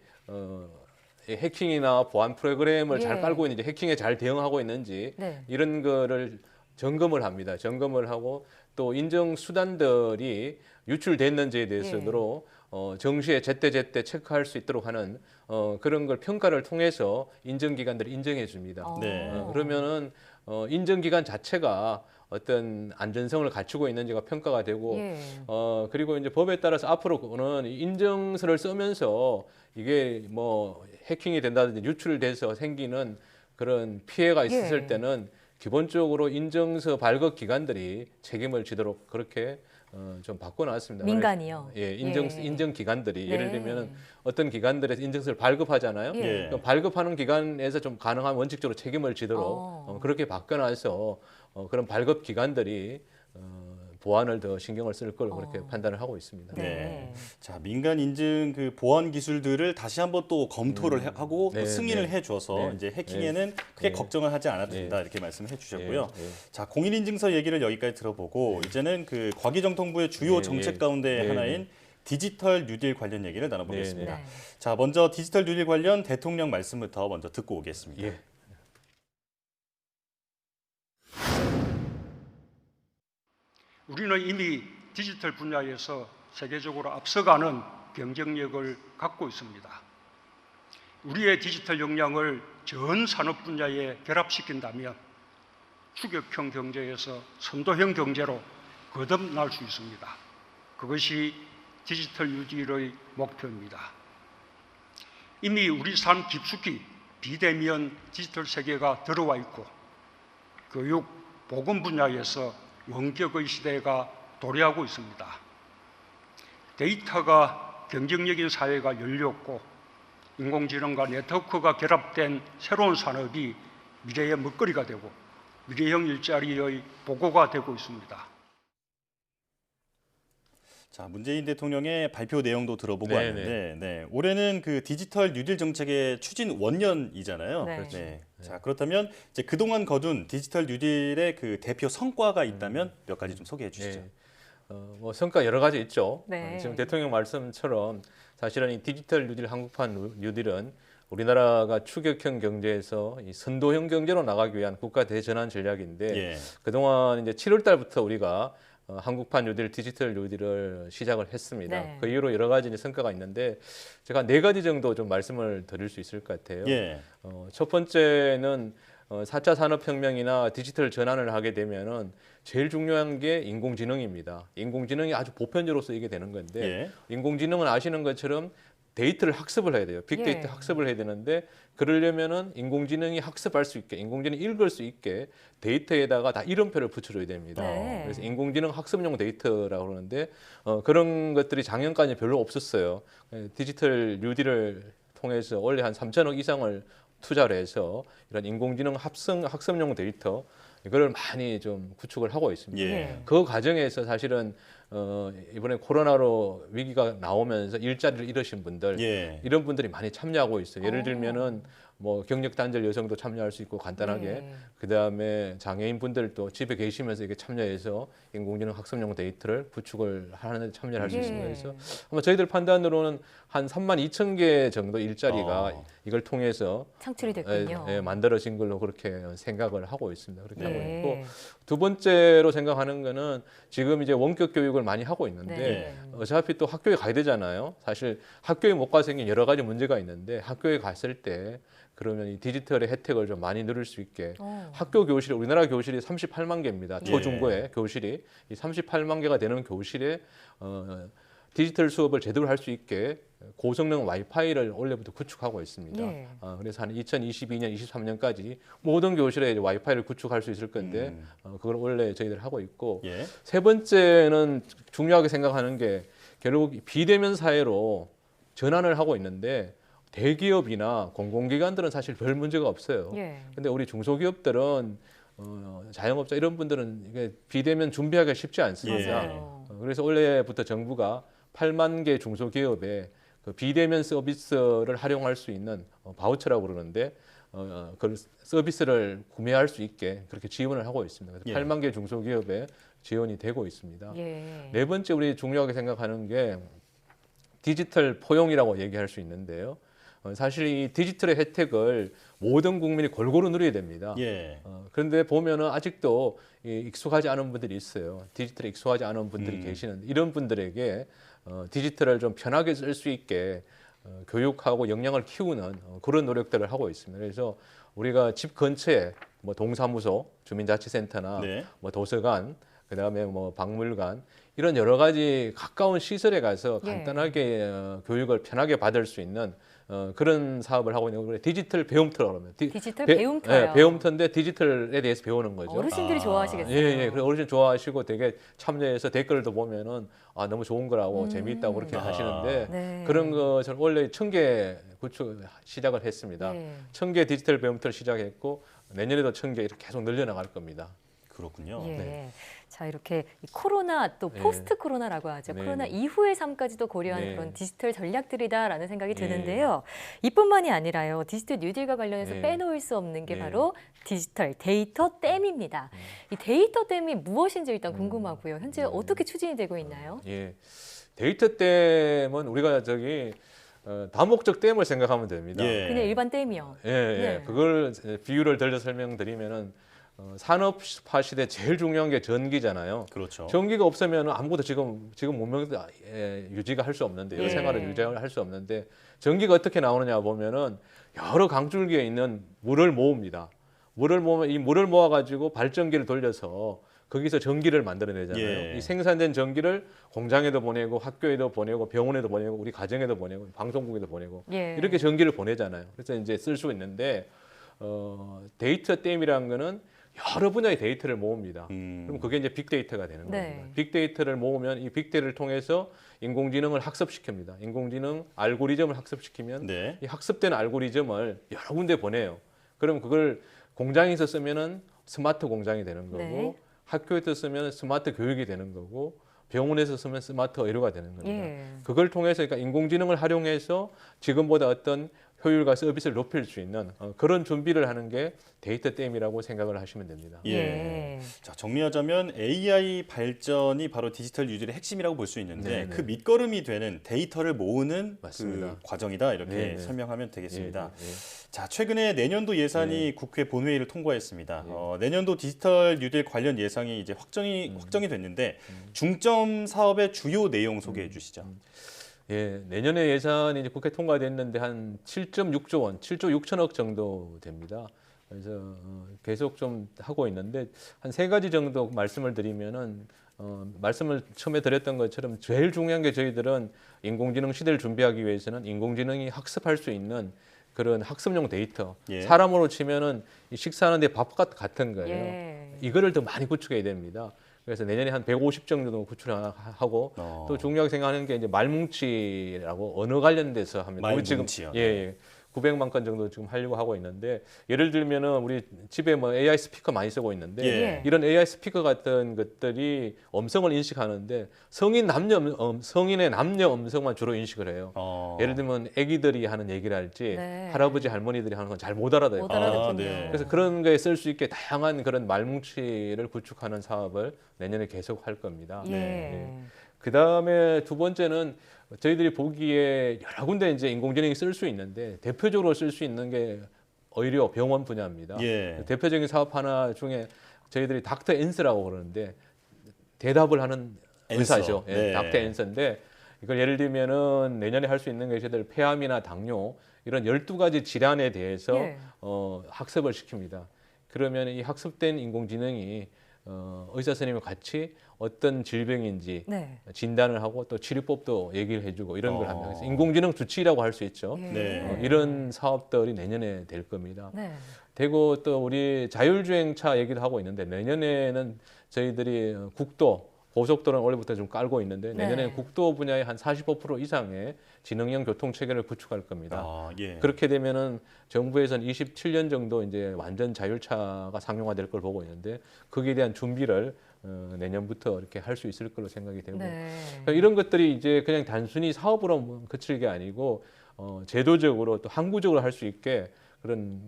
이 해킹이나 보안 프로그램을 예. 잘 깔고 있는지 해킹에 잘 대응하고 있는지 네. 이런 거를 점검을 합니다. 점검을 하고 또 인증 수단들이 유출됐는지에 대해서도 정시에 제때 체크할 수 있도록 하는 그런 걸 평가를 통해서 인증기관들이 인정해 줍니다. 네. 그러면은 인증기관 자체가 어떤 안전성을 갖추고 있는지가 평가가 되고 예. 그리고 이제 법에 따라서 앞으로는 인증서를 쓰면서 이게 뭐 해킹이 된다든지 유출돼서 생기는 그런 피해가 있었을 예. 때는 기본적으로 인증서 발급 기관들이 책임을 지도록 그렇게 좀 바꿔놨습니다. 민간이요? 예, 예. 인증 기관들이 네. 예를 들면 어떤 기관들에서 인증서를 발급하잖아요. 예. 그럼 발급하는 기관에서 좀 가능한 원칙적으로 책임을 지도록 그렇게 바꿔놔서 그런 발급 기관들이 보안을 더 신경을 쓸 걸로 그렇게 판단을 하고 있습니다. 네. 자, 민간 인증 그 보안 기술들을 다시 한번 또 검토를 하고 또 승인을 해줘서 이제 해킹에는 크게 걱정을 하지 않아도 된다 이렇게 말씀을 해주셨고요. 자, 공인인증서 얘기를 여기까지 들어보고 이제는 그 과기정통부의 주요 정책 가운데 하나인 디지털 뉴딜 관련 얘기를 나눠보겠습니다. 자, 먼저 디지털 뉴딜 관련 대통령 말씀부터 먼저 듣고 오겠습니다. 우리는 이미 디지털 분야에서 세계적으로 앞서가는 경쟁력을 갖고 있습니다. 우리의 디지털 역량을 전 산업 분야에 결합시킨다면 추격형 경제에서 선도형 경제로 거듭날 수 있습니다. 그것이 디지털 뉴딜의 목표입니다. 이미 우리 삶 깊숙이 비대면 디지털 세계가 들어와 있고 교육, 보건 분야에서 원격의 시대가 도래하고 있습니다. 데이터가 경쟁력인 사회가 열렸고 인공지능과 네트워크가 결합된 새로운 산업이 미래의 먹거리가 되고 미래형 일자리의 보고가 되고 있습니다. 자, 문재인 대통령의 발표 내용도 들어보고 왔는데 올해는 그 디지털 뉴딜 정책의 추진 원년이잖아요. 자, 그렇다면 이제 그동안 거둔 디지털 뉴딜의 그 대표 성과가 있다면 몇 가지 좀 소개해 주시죠. 뭐 성과 여러 가지 있죠. 지금 대통령 말씀처럼 사실은 이 디지털 뉴딜, 한국판 뉴딜은 우리나라가 추격형 경제에서 이 선도형 경제로 나가기 위한 국가 대전환 전략인데 그동안 이제 7월 달부터 우리가 한국판 뉴딜, 디지털 뉴딜을 시작을 했습니다. 그 이후로 여러 가지 성과가 있는데 제가 4가지 정도 좀 말씀을 드릴 수 있을 것 같아요. 첫 번째는 4차 산업혁명이나 디지털 전환을 하게 되면은 제일 중요한 게 인공지능입니다. 인공지능이 아주 보편적으로 쓰이게 되는 건데 인공지능은 아시는 것처럼 데이터를 학습을 해야 돼요. 빅데이터 학습을 해야 되는데 그러려면은 인공지능이 학습할 수 있게, 인공지능이 읽을 수 있게 데이터에다가 다 이름표를 붙여줘야 됩니다. 그래서 인공지능 학습용 데이터라고 그러는데 그런 것들이 작년까지 별로 없었어요. 디지털 뉴딜을 통해서 원래 한 3천억 이상을 투자를 해서 이런 인공지능 학습용 데이터 이걸 많이 좀 구축을 하고 있습니다. 그 과정에서 사실은 이번에 코로나로 위기가 나오면서 일자리를 잃으신 분들 이런 분들이 많이 참여하고 있어요. 예를 들면은 뭐 경력 단절 여성도 참여할 수 있고 간단하게 그다음에 장애인 분들도 집에 계시면서 이게 참여해서 인공지능 학습용 데이터를 구축을 하는 데 참여를 할 수 있습니다. 그래서 아마 저희들 판단으로는 한 32,000개 정도 일자리가 이걸 통해서 창출이 됐군요. 만들어진 걸로 그렇게 생각을 하고 있습니다. 그렇게 하고 있고 두 번째로 생각하는 거는 지금 이제 원격 교육을 많이 하고 있는데 어차피 또 학교에 가야 되잖아요. 사실 학교에 못 가서 생긴 여러 가지 문제가 있는데 학교에 갔을 때 그러면 이 디지털의 혜택을 좀 많이 누릴 수 있게 학교 교실이 우리나라 교실이 38만 개입니다. 초중고의 교실이 이 38만 개가 되는 교실에 디지털 수업을 제대로 할 수 있게 고성능 와이파이를 올해부터 구축하고 있습니다. 그래서 한 2022년, 23년까지 모든 교실에 이제 와이파이를 구축할 수 있을 건데 그걸 원래 저희들 하고 있고 세 번째는 중요하게 생각하는 게 결국 비대면 사회로 전환을 하고 있는데 대기업이나 공공기관들은 사실 별 문제가 없어요. 근데 우리 중소기업들은 자영업자 이런 분들은 이게 비대면 준비하기가 쉽지 않습니다. 그래서 올해부터 정부가 8만 개 중소기업에 그 비대면 서비스를 활용할 수 있는 바우처라고 그러는데 그 서비스를 구매할 수 있게 그렇게 지원을 하고 있습니다. 그래서 8만 개 중소기업에 지원이 되고 있습니다. 네 번째 우리 중요하게 생각하는 게 디지털 포용이라고 얘기할 수 있는데요. 사실 이 디지털의 혜택을 모든 국민이 골고루 누려야 됩니다. 그런데 보면은 아직도 익숙하지 않은 분들이 있어요. 디지털에 익숙하지 않은 분들이 계시는데 이런 분들에게 디지털을 좀 편하게 쓸 수 있게 교육하고 역량을 키우는 그런 노력들을 하고 있습니다. 그래서 우리가 집 근처에 뭐 동사무소, 주민자치센터나 뭐 도서관, 그다음에 뭐 박물관 이런 여러 가지 가까운 시설에 가서 간단하게 교육을 편하게 받을 수 있는 그런 사업을 하고 있는 거예요. 디지털 배움터라고 합니다. 디지털 배움터요? 네, 배움터인데 디지털에 대해서 배우는 거죠. 어르신들이 좋아하시겠어요. 예. 그래서 어르신 좋아하시고 되게 참여해서 댓글도 보면은 너무 좋은 거라고 재미있다고 그렇게 하시는데 그런 거 저는 원래 1,000개 구축 시작을 했습니다. 1,000개 디지털 배움터를 시작했고 내년에도 1,000개 이렇게 계속 늘려나갈 겁니다. 그렇군요. 자, 이렇게 이 코로나 또 네. 포스트 코로나라고 하죠. 네, 코로나 네. 이후의 삶까지도 고려하는 네. 그런 디지털 전략들이다라는 생각이 네. 드는데요. 이뿐만이 아니라요. 디지털 뉴딜과 관련해서 네. 빼놓을 수 없는 게 네. 바로 디지털 데이터 댐입니다. 이 데이터 댐이 무엇인지 일단 궁금하고요. 현재 어떻게 추진이 되고 있나요? 예, 데이터 댐은 우리가 다목적 댐을 생각하면 됩니다. 예. 그냥 일반 댐이요. 예, 네. 그걸 비유를 들려 설명드리면은 산업화 시대 제일 중요한 게 전기잖아요. 그렇죠. 전기가 없으면 아무것도 지금 문명도 유지가 할 수 없는데 예. 생활을 유지할 수 없는데 전기가 어떻게 나오느냐 보면은 여러 강줄기에 있는 물을 모읍니다. 물을 모으면 이 물을 모아가지고 발전기를 돌려서 거기서 전기를 만들어내잖아요. 예. 이 생산된 전기를 공장에도 보내고 학교에도 보내고 병원에도 보내고 우리 가정에도 보내고 방송국에도 보내고 예. 이렇게 전기를 보내잖아요. 그래서 이제 쓸 수 있는데 데이터 댐이라는 거는 여러 분야의 데이터를 모읍니다. 그럼 그게 이제 빅데이터가 되는 네. 겁니다. 빅데이터를 모으면 이 빅데이터를 통해서 인공지능을 학습시킵니다. 인공지능 알고리즘을 학습시키면 네. 이 학습된 알고리즘을 여러 군데 보내요. 그럼 그걸 공장에서 쓰면은 스마트 공장이 되는 거고 네. 학교에서 쓰면 스마트 교육이 되는 거고 병원에서 쓰면 스마트 의료가 되는 겁니다. 예. 그걸 통해서 그러니까 인공지능을 활용해서 지금보다 어떤 효율과 서비스를 높일 수 있는 그런 준비를 하는 게 데이터 댐이라고 생각을 하시면 됩니다. 예. 자, 정리하자면 AI 발전이 바로 디지털 뉴딜의 핵심이라고 볼 수 있는데 네네. 그 밑거름이 되는 데이터를 모으는 맞습니다. 그 과정이다 이렇게 네네. 설명하면 되겠습니다. 예, 예. 자, 최근에 내년도 예산이 국회 본회의를 통과했습니다. 내년도 디지털 뉴딜 관련 예산이 이제 확정이 됐는데 중점 사업의 주요 내용 소개해 주시죠. 예, 내년에 예산이 이제 국회 통과됐는데 한 7.6조 원, 7조 6천억 정도 됩니다. 그래서 계속 좀 하고 있는데 한 세 가지 정도 말씀을 드리면은 말씀을 처음에 드렸던 것처럼 제일 중요한 게 저희들은 인공지능 시대를 준비하기 위해서는 인공지능이 학습할 수 있는 그런 학습용 데이터. 예. 사람으로 치면은 이 식사하는데 밥 같은 거예요. 예. 이거를 더 많이 구축해야 됩니다. 그래서 내년에 한 150 정도 구출하고 또 중요하게 생각하는 게 이제 말뭉치라고 언어 관련돼서 합니다. 우리 지금 말뭉치요. 예, 900만 건 정도 지금 하려고 하고 있는데 예를 들면은 우리 집에 뭐 AI 스피커 많이 쓰고 있는데 예. 이런 AI 스피커 같은 것들이 음성을 인식하는데 성인의 남녀 음성만 주로 인식을 해요. 예를 들면 아기들이 하는 얘기를 할지 네. 할아버지 할머니들이 하는 건 잘 못 알아들어요. 못 알아듣군요. 네. 그래서 그런 거에 쓸 수 있게 다양한 그런 말뭉치를 구축하는 사업을 내년에 계속 할 겁니다. 예. 네. 그 다음에 두 번째는 저희들이 보기에 여러 군데 이제 인공지능이 쓸 수 있는데 대표적으로 쓸 수 있는 게 의료 병원 분야입니다. 예. 대표적인 사업 하나 중에 저희들이 닥터 앤서라고 그러는데 대답을 하는 앤서. 의사죠. 예, 네. 닥터 앤서인데 이걸 예를 들면은 내년에 할 수 있는 게 저희들 폐암이나 당뇨 이런 12가지 질환에 대해서 예. 학습을 시킵니다. 그러면 이 학습된 인공지능이 의사 선생님과 같이 어떤 질병인지 네. 진단을 하고 또 치료법도 얘기를 해주고 이런 걸 합니다. 그래서 인공지능 주치의라고 할 수 있죠. 예. 네. 이런 사업들이 내년에 될 겁니다. 네. 되고 또 우리 자율주행차 얘기도 하고 있는데 내년에는 저희들이 국도 고속도로는 올해부터 좀 깔고 있는데 내년에는 네. 국도 분야의 한 45% 이상의 지능형 교통 체계를 구축할 겁니다. 예. 그렇게 되면은 정부에서는 27년 정도 이제 완전 자율차가 상용화될 걸 보고 있는데 거기에 대한 준비를 내년부터 이렇게 할 수 있을 걸로 생각이 되고 네. 그러니까 이런 것들이 이제 그냥 단순히 사업으로 그칠 게 아니고 제도적으로 또 항구적으로 할 수 있게 그런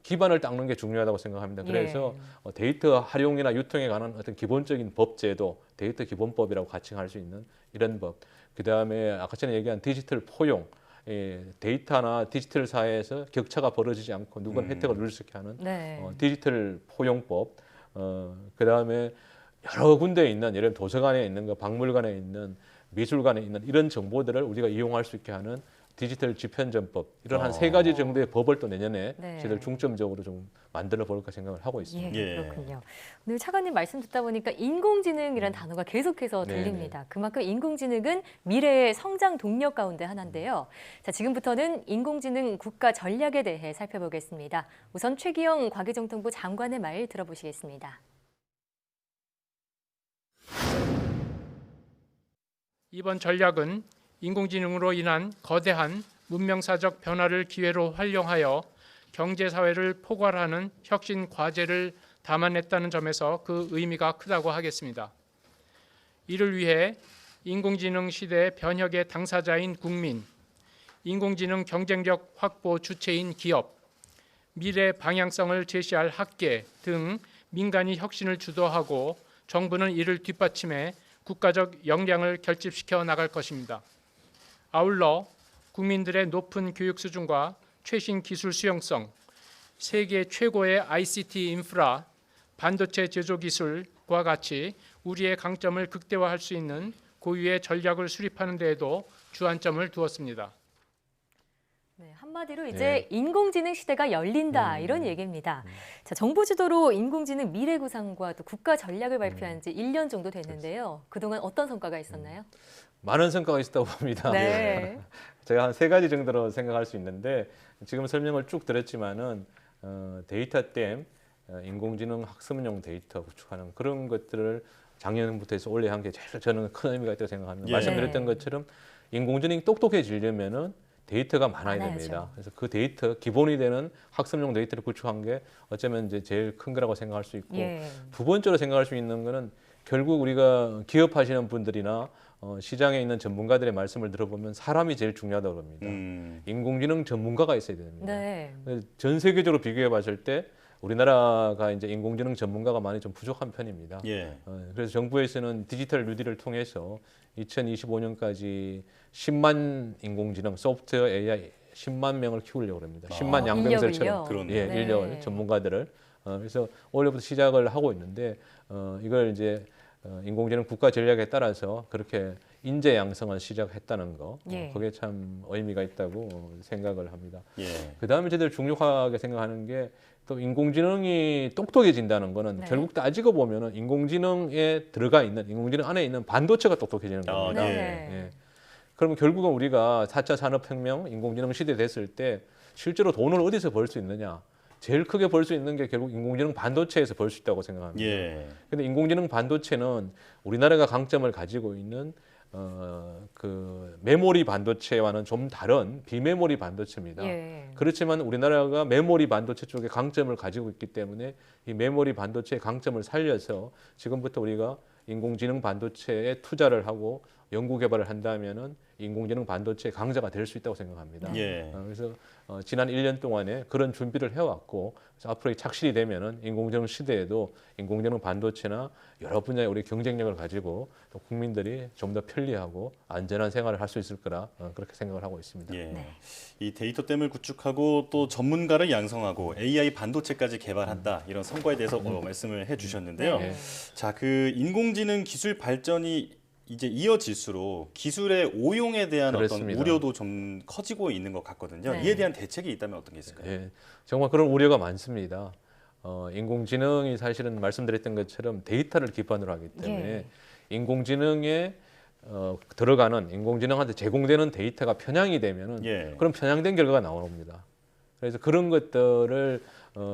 기반을 닦는 게 중요하다고 생각합니다. 그래서 데이터 활용이나 유통에 관한 어떤 기본적인 법제도, 데이터 기본법이라고 가칭할 수 있는 이런 법. 그 다음에 아까 전에 얘기한 디지털 포용, 데이터나 디지털 사회에서 격차가 벌어지지 않고 누구나 혜택을 누릴 수 있게 하는 네. 디지털 포용법. 그 다음에 여러 군데에 있는, 예를 들면 도서관에 있는 거, 박물관에 있는, 미술관에 있는 이런 정보들을 우리가 이용할 수 있게 하는 디지털 집현전법 이런 한 세 가지 정도의 법을 또 내년에 네. 저희들 중점적으로 좀 만들어 볼까 생각을 하고 있습니다. 예, 그렇군요. 오늘 차관님 말씀 듣다 보니까 인공지능이라는 단어가 계속해서 네네. 들립니다. 그만큼 인공지능은 미래의 성장 동력 가운데 하나인데요. 자, 지금부터는 인공지능 국가 전략에 대해 살펴보겠습니다. 우선 최기영 과기정통부 장관의 말 들어보시겠습니다. 이번 전략은 인공지능으로 인한 거대한 문명사적 변화를 기회로 활용하여 경제사회를 포괄하는 혁신 과제를 담아냈다는 점에서 그 의미가 크다고 하겠습니다. 이를 위해 인공지능 시대 변혁의 당사자인 국민, 인공지능 경쟁력 확보 주체인 기업, 미래 방향성을 제시할 학계 등 민간이 혁신을 주도하고 정부는 이를 뒷받침해 국가적 역량을 결집시켜 나갈 것입니다. 아울러 국민들의 높은 교육 수준과 최신 기술 수용성, 세계 최고의 ICT 인프라, 반도체 제조 기술과 같이 우리의 강점을 극대화할 수 있는 고유의 전략을 수립하는 데에도 주안점을 두었습니다. 네, 한마디로 이제 인공지능 시대가 열린다 이런 얘기입니다. 자, 정부 주도로 인공지능 미래 구상과 또 국가 전략을 발표한 지 1년 정도 됐는데요. 그동안 어떤 성과가 있었나요? 많은 성과가 있었다고 봅니다. 네. 제가 한 3가지 정도로 생각할 수 있는데 지금 설명을 쭉 드렸지만은 데이터댐, 인공지능 학습용 데이터 구축하는 그런 것들을 작년부터 해서 올해 한 게 제일 저는 큰 의미가 있다고 생각합니다. 말씀드렸던 것처럼 인공지능이 똑똑해지려면은 데이터가 많아야 됩니다. 그래서 그 데이터 기본이 되는 학습용 데이터를 구축한 게 어쩌면 이제 제일 큰 거라고 생각할 수 있고 두 번째로 생각할 수 있는 거는 결국 우리가 기업하시는 분들이나 시장에 있는 전문가들의 말씀을 들어보면 사람이 제일 중요하다고 합니다. 인공지능 전문가가 있어야 됩니다. 네. 전 세계적으로 비교해 봤을 때 우리나라가 이제 인공지능 전문가가 많이 좀 부족한 편입니다. 그래서 정부에서는 디지털 뉴딜을 통해서 2025년까지 10만 인공지능 소프트웨어 AI 10만 명을 키우려고 합니다. 10만 양병설처럼 인력 전문가들을 그래서 올해부터 시작을 하고 있는데 이걸 이제 인공지능 국가 전략에 따라서 그렇게 인재 양성을 시작했다는 거 그게 참 의미가 있다고 생각을 합니다. 그다음에 저희들 중요하게 생각하는 게 또 인공지능이 똑똑해진다는 거는 결국 따지고 보면은 인공지능에 들어가 있는 인공지능 안에 있는 반도체가 똑똑해지는 겁니다. 그러면 결국은 우리가 4차 산업혁명 인공지능 시대 됐을 때 실제로 돈을 어디서 벌 수 있느냐? 제일 크게 벌 수 있는 게 결국 인공지능 반도체에서 벌 수 있다고 생각합니다. 근데 인공지능 반도체는 우리나라가 강점을 가지고 있는 그 메모리 반도체와는 좀 다른 비메모리 반도체입니다. 그렇지만 우리나라가 메모리 반도체 쪽에 강점을 가지고 있기 때문에 이 메모리 반도체의 강점을 살려서 지금부터 우리가 인공지능 반도체에 투자를 하고 연구 개발을 한다면은 인공지능 반도체 강자가 될 수 있다고 생각합니다. 그래서 지난 1년 동안에 그런 준비를 해왔고 그래서 앞으로 착실히 되면은 인공지능 시대에도 인공지능 반도체나 여러 분야의 우리 경쟁력을 가지고 또 국민들이 좀 더 편리하고 안전한 생활을 할 수 있을 거라 그렇게 생각을 하고 있습니다. 이 데이터댐을 구축하고 또 전문가를 양성하고 AI 반도체까지 개발한다 이런 성과에 대해서 말씀을 해주셨는데요. 자, 그 인공지능 기술 발전이 이제 이어질수록 기술의 오용에 대한 어떤 우려도 좀 커지고 있는 것 같거든요. 이에 대한 대책이 있다면 어떤 게 있을까요? 정말 그런 우려가 많습니다. 인공지능이 사실은 말씀드렸던 것처럼 데이터를 기반으로 하기 때문에 인공지능에 들어가는 인공지능한테 제공되는 데이터가 편향이 되면은 그럼 편향된 결과가 나옵니다. 그래서 그런 것들을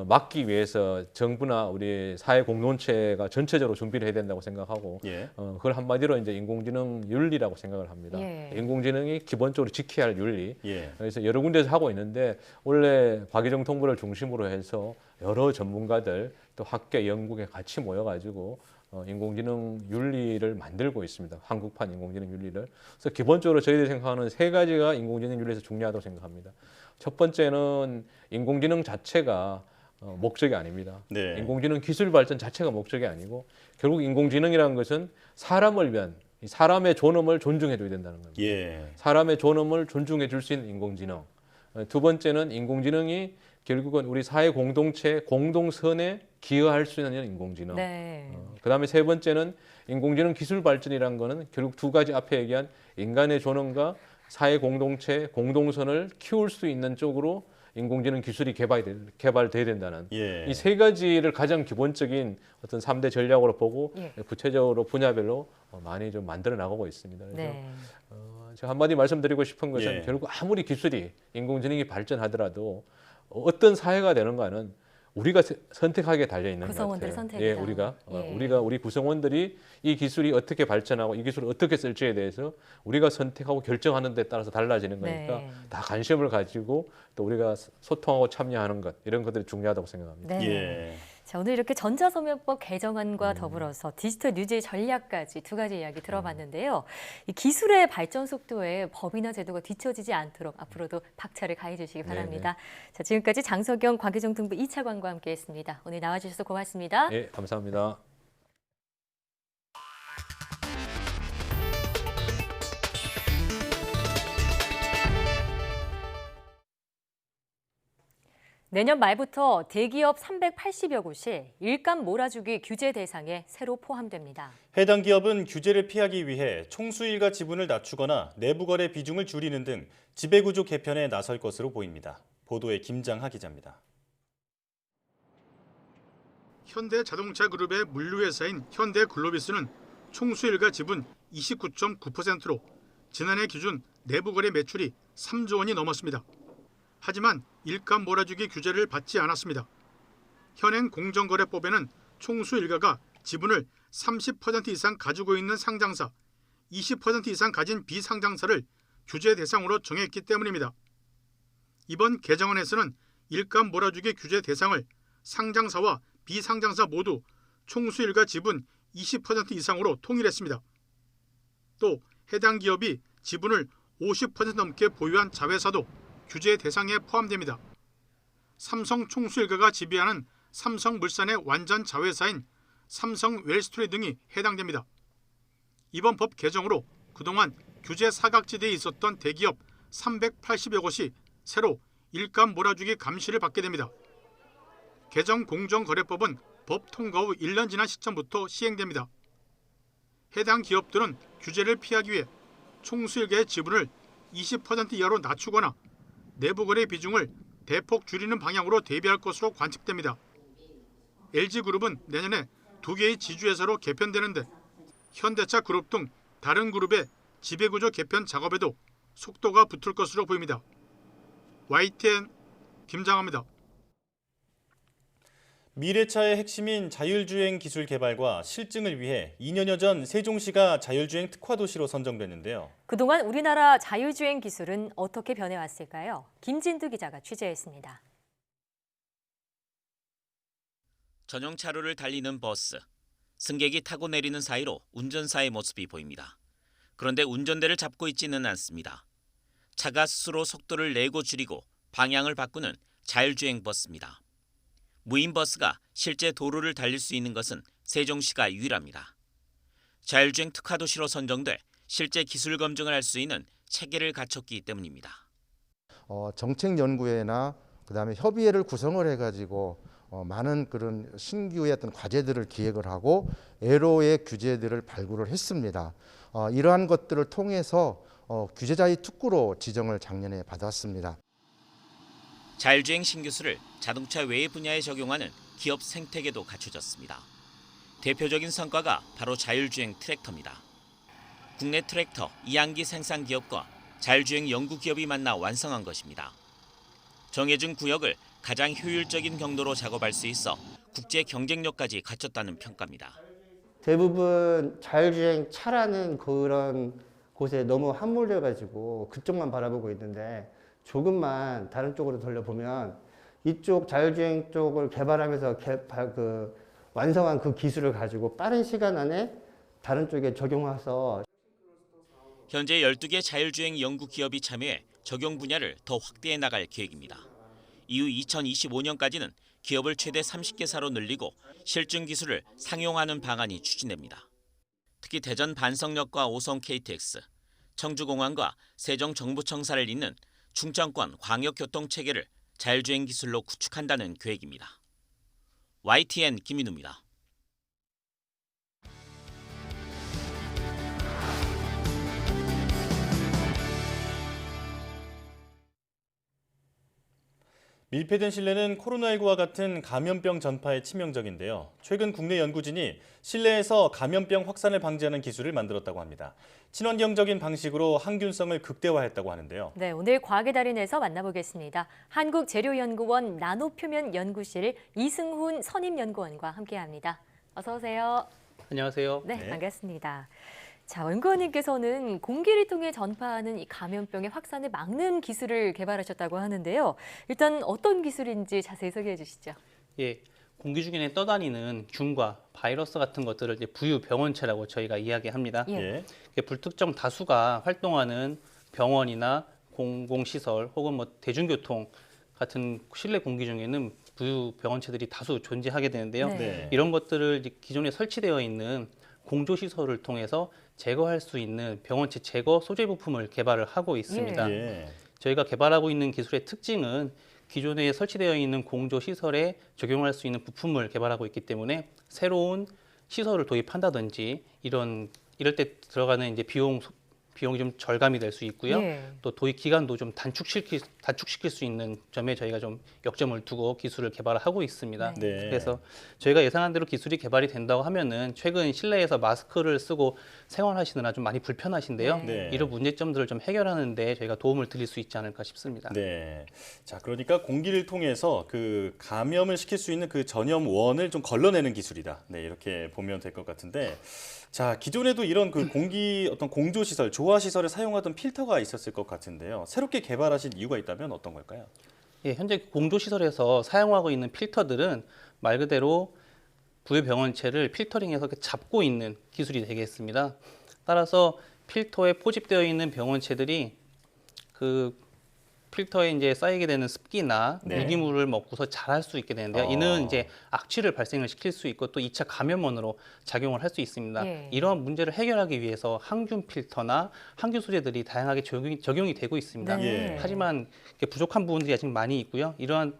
막기 위해서 정부나 우리 사회 공동체가 전체적으로 준비를 해야 된다고 생각하고 그걸 한마디로 이제 인공지능 윤리라고 생각을 합니다. 인공지능이 기본적으로 지켜야 할 윤리. 그래서 여러 군데서 하고 있는데 원래 박희정 통보를 중심으로 해서 여러 전문가들 또 학계 연구계 같이 모여가지고 인공지능 윤리를 만들고 있습니다. 한국판 인공지능 윤리를. 그래서 기본적으로 저희들이 생각하는 3가지가 인공지능 윤리에서 중요하다고 생각합니다. 첫 번째는 인공지능 자체가 목적이 아닙니다. 인공지능 기술 발전 자체가 목적이 아니고 결국 인공지능이라는 것은 사람을 위한 사람의 존엄을 존중해 줘야 된다는 겁니다. 사람의 존엄을 존중해 줄 수 있는 인공지능. 두 번째는 인공지능이 결국은 우리 사회 공동체 공동선에 기여할 수 있는 인공지능. 그다음에 세 번째는 인공지능 기술 발전이라는 거는 결국 2가지 앞에 얘기한 인간의 존엄과 사회 공동체 공동선을 키울 수 있는 쪽으로 인공지능 기술이 개발돼야 된다는 이 3가지를 가장 기본적인 어떤 3대 전략으로 보고 구체적으로 분야별로 많이 좀 만들어 나가고 있습니다. 그래서 제가 한마디 말씀드리고 싶은 것은 결국 아무리 기술이 인공지능이 발전하더라도 어떤 사회가 되는가는 우리가 선택하게 달려 있는 것 같아요. 선택이다. 우리 구성원들이 이 기술이 어떻게 발전하고 이 기술을 어떻게 쓸지에 대해서 우리가 선택하고 결정하는 데 따라서 달라지는 거니까 다 관심을 가지고 또 우리가 소통하고 참여하는 것 이런 것들이 중요하다고 생각합니다. 자, 오늘 이렇게 전자서명법 개정안과 더불어서 디지털 뉴제 전략까지 두 가지 이야기 들어봤는데요. 이 기술의 발전 속도에 법이나 제도가 뒤처지지 않도록 앞으로도 박차를 가해 주시기 바랍니다. 자, 지금까지 장석영 과기정통부 2차관과 함께했습니다. 오늘 나와주셔서 고맙습니다. 네, 감사합니다. 내년 말부터 대기업 380여 곳이 일감 몰아주기 규제 대상에 새로 포함됩니다. 해당 기업은 규제를 피하기 위해 총수일가 지분을 낮추거나 내부 거래 비중을 줄이는 등 지배구조 개편에 나설 것으로 보입니다. 보도에 김장하 기자입니다. 현대자동차그룹의 물류회사인 현대글로비스는 총수일가 지분 29.9%로 지난해 기준 내부 거래 매출이 3조 원이 넘었습니다. 하지만 일감 몰아주기 규제를 받지 않았습니다. 현행 공정거래법에는 총수 일가가 지분을 30% 이상 가지고 있는 상장사, 20% 이상 가진 비상장사를 규제 대상으로 정했기 때문입니다. 이번 개정안에서는 일감 몰아주기 규제 대상을 상장사와 비상장사 모두 총수 일가 지분 20% 이상으로 통일했습니다. 또 해당 기업이 지분을 50% 넘게 보유한 자회사도 규제 대상에 포함됩니다. 삼성 총수일가가 지배하는 삼성물산의 완전 자회사인 삼성 웰스토리 등이 해당됩니다. 이번 법 개정으로 그동안 규제 사각지대에 있었던 대기업 380여 곳이 새로 일감 몰아주기 감시를 받게 됩니다. 개정 공정거래법은 법 통과 후 1년 지난 시점부터 시행됩니다. 해당 기업들은 규제를 피하기 위해 총수일가의 지분을 20% 이하로 낮추거나 내부 거래 비중을 대폭 줄이는 방향으로 대비할 것으로 관측됩니다. LG그룹은 내년에 2개의 지주회사로 개편되는데 현대차 그룹 등 다른 그룹의 지배구조 개편 작업에도 속도가 붙을 것으로 보입니다. YTN 김장하입니다. 미래차의 핵심인 자율주행 기술 개발과 실증을 위해 2년여 전 세종시가 자율주행 특화도시로 선정됐는데요. 그동안 우리나라 자율주행 기술은 어떻게 변해왔을까요? 김진두 기자가 취재했습니다. 전용 차로를 달리는 버스. 승객이 타고 내리는 사이로 운전사의 모습이 보입니다. 그런데 운전대를 잡고 있지는 않습니다. 차가 스스로 속도를 내고 줄이고 방향을 바꾸는 자율주행 버스입니다. 무인 버스가 실제 도로를 달릴 수 있는 것은 세종시가 유일합니다. 자율주행 특화도시로 선정돼 실제 기술 검증을 할 수 있는 체계를 갖췄기 때문입니다. 정책 연구회나 그다음에 협의회를 구성을 해가지고 많은 그런 신규의 어떤 과제들을 기획을 하고 애로의 규제들을 발굴을 했습니다. 이러한 것들을 통해서 규제자의 특구로 지정을 작년에 받았습니다. 자율주행 신기술을 자동차 외의 분야에 적용하는 기업 생태계도 갖춰졌습니다. 대표적인 성과가 바로 자율주행 트랙터입니다. 국내 트랙터 이항기 생산 기업과 자율주행 연구 기업이 만나 완성한 것입니다. 정해진 구역을 가장 효율적인 경로로 작업할 수 있어 국제 경쟁력까지 갖췄다는 평가입니다. 대부분 자율주행 차라는 그런 곳에 너무 함몰돼가지고 그쪽만 바라보고 있는데 조금만 다른 쪽으로 돌려보면 이쪽 자율주행 쪽을 개발하면서 완성한 그 기술을 가지고 빠른 시간 안에 다른 쪽에 적용해서 현재 12개 자율주행 연구 기업이 참여해 적용 분야를 더 확대해 나갈 계획입니다. 이후 2025년까지는 기업을 최대 30개사로 늘리고 실증 기술을 상용하는 방안이 추진됩니다. 특히 대전 반석역과 오송 KTX, 청주공항과 세종 정부청사를 잇는 충청권 광역교통체계를 자율주행 기술로 구축한다는 계획입니다. YTN 김민우입니다. 밀폐된 실내는 코로나19와 같은 감염병 전파에 치명적인데요. 최근 국내 연구진이 실내에서 감염병 확산을 방지하는 기술을 만들었다고 합니다. 친환경적인 방식으로 항균성을 극대화했다고 하는데요. 네, 오늘 과학의 달인에서 만나보겠습니다. 한국재료연구원 나노표면연구실 이승훈 선임연구원과 함께합니다. 어서 오세요. 안녕하세요. 네, 반갑습니다. 자, 연구원님께서는 공기를 통해 전파하는 이 감염병의 확산을 막는 기술을 개발하셨다고 하는데요. 일단 어떤 기술인지 자세히 소개해 주시죠. 예, 공기 중에 떠다니는 균과 바이러스 같은 것들을 이제 부유 병원체라고 저희가 이야기합니다. 예. 불특정 다수가 활동하는 병원이나 공공시설 혹은 뭐 대중교통 같은 실내 공기 중에는 부유 병원체들이 다수 존재하게 되는데요. 네. 이런 것들을 이제 기존에 설치되어 있는 공조시설을 통해서 제거할 수 있는 병원체 제거 소재 부품을 개발을 하고 있습니다. 예. 저희가 개발하고 있는 기술의 특징은 기존에 설치되어 있는 공조시설에 적용할 수 있는 부품을 개발하고 있기 때문에 새로운 시설을 도입한다든지 이럴 때 들어가는 이제 비용이 좀 절감이 될 수 있고요. 예. 또 도입 기간도 좀 단축시킬 수 있는 점에 저희가 좀 역점을 두고 기술을 개발하고 있습니다. 네. 그래서 저희가 예상한 대로 기술이 개발이 된다고 하면은 최근 실내에서 마스크를 쓰고 생활하시느라 좀 많이 불편하신데요. 네. 이런 문제점들을 좀 해결하는 데 저희가 도움을 드릴 수 있지 않을까 싶습니다. 네. 자, 그러니까 공기를 통해서 그 감염을 시킬 수 있는 그 전염원을 좀 걸러내는 기술이다. 네, 이렇게 보면 될 것 같은데. 자, 기존에도 이런 그 공기 어떤 공조 시설, 조화 시설에 사용하던 필터가 있었을 것 같은데요. 새롭게 개발하신 이유가 있다면 어떤 걸까요? 예, 현재 공조시설에서 사용하고 있는 필터들은 말 그대로 부유 병원체를 필터링해서 이렇게 잡고 있는 기술이 되겠습니다. 따라서 필터에 포집되어 있는 병원체들이 그 필터에 이제 쌓이게 되는 습기나 네. 유기물을 먹고서 자랄 수 있게 되는데요. 이는 이제 악취를 발생을 시킬 수 있고 또 2차 감염원으로 작용을 할 수 있습니다. 예. 이러한 문제를 해결하기 위해서 항균 필터나 항균 소재들이 다양하게 적용이 되고 있습니다. 네. 하지만 부족한 부분들이 아직 많이 있고요. 이러한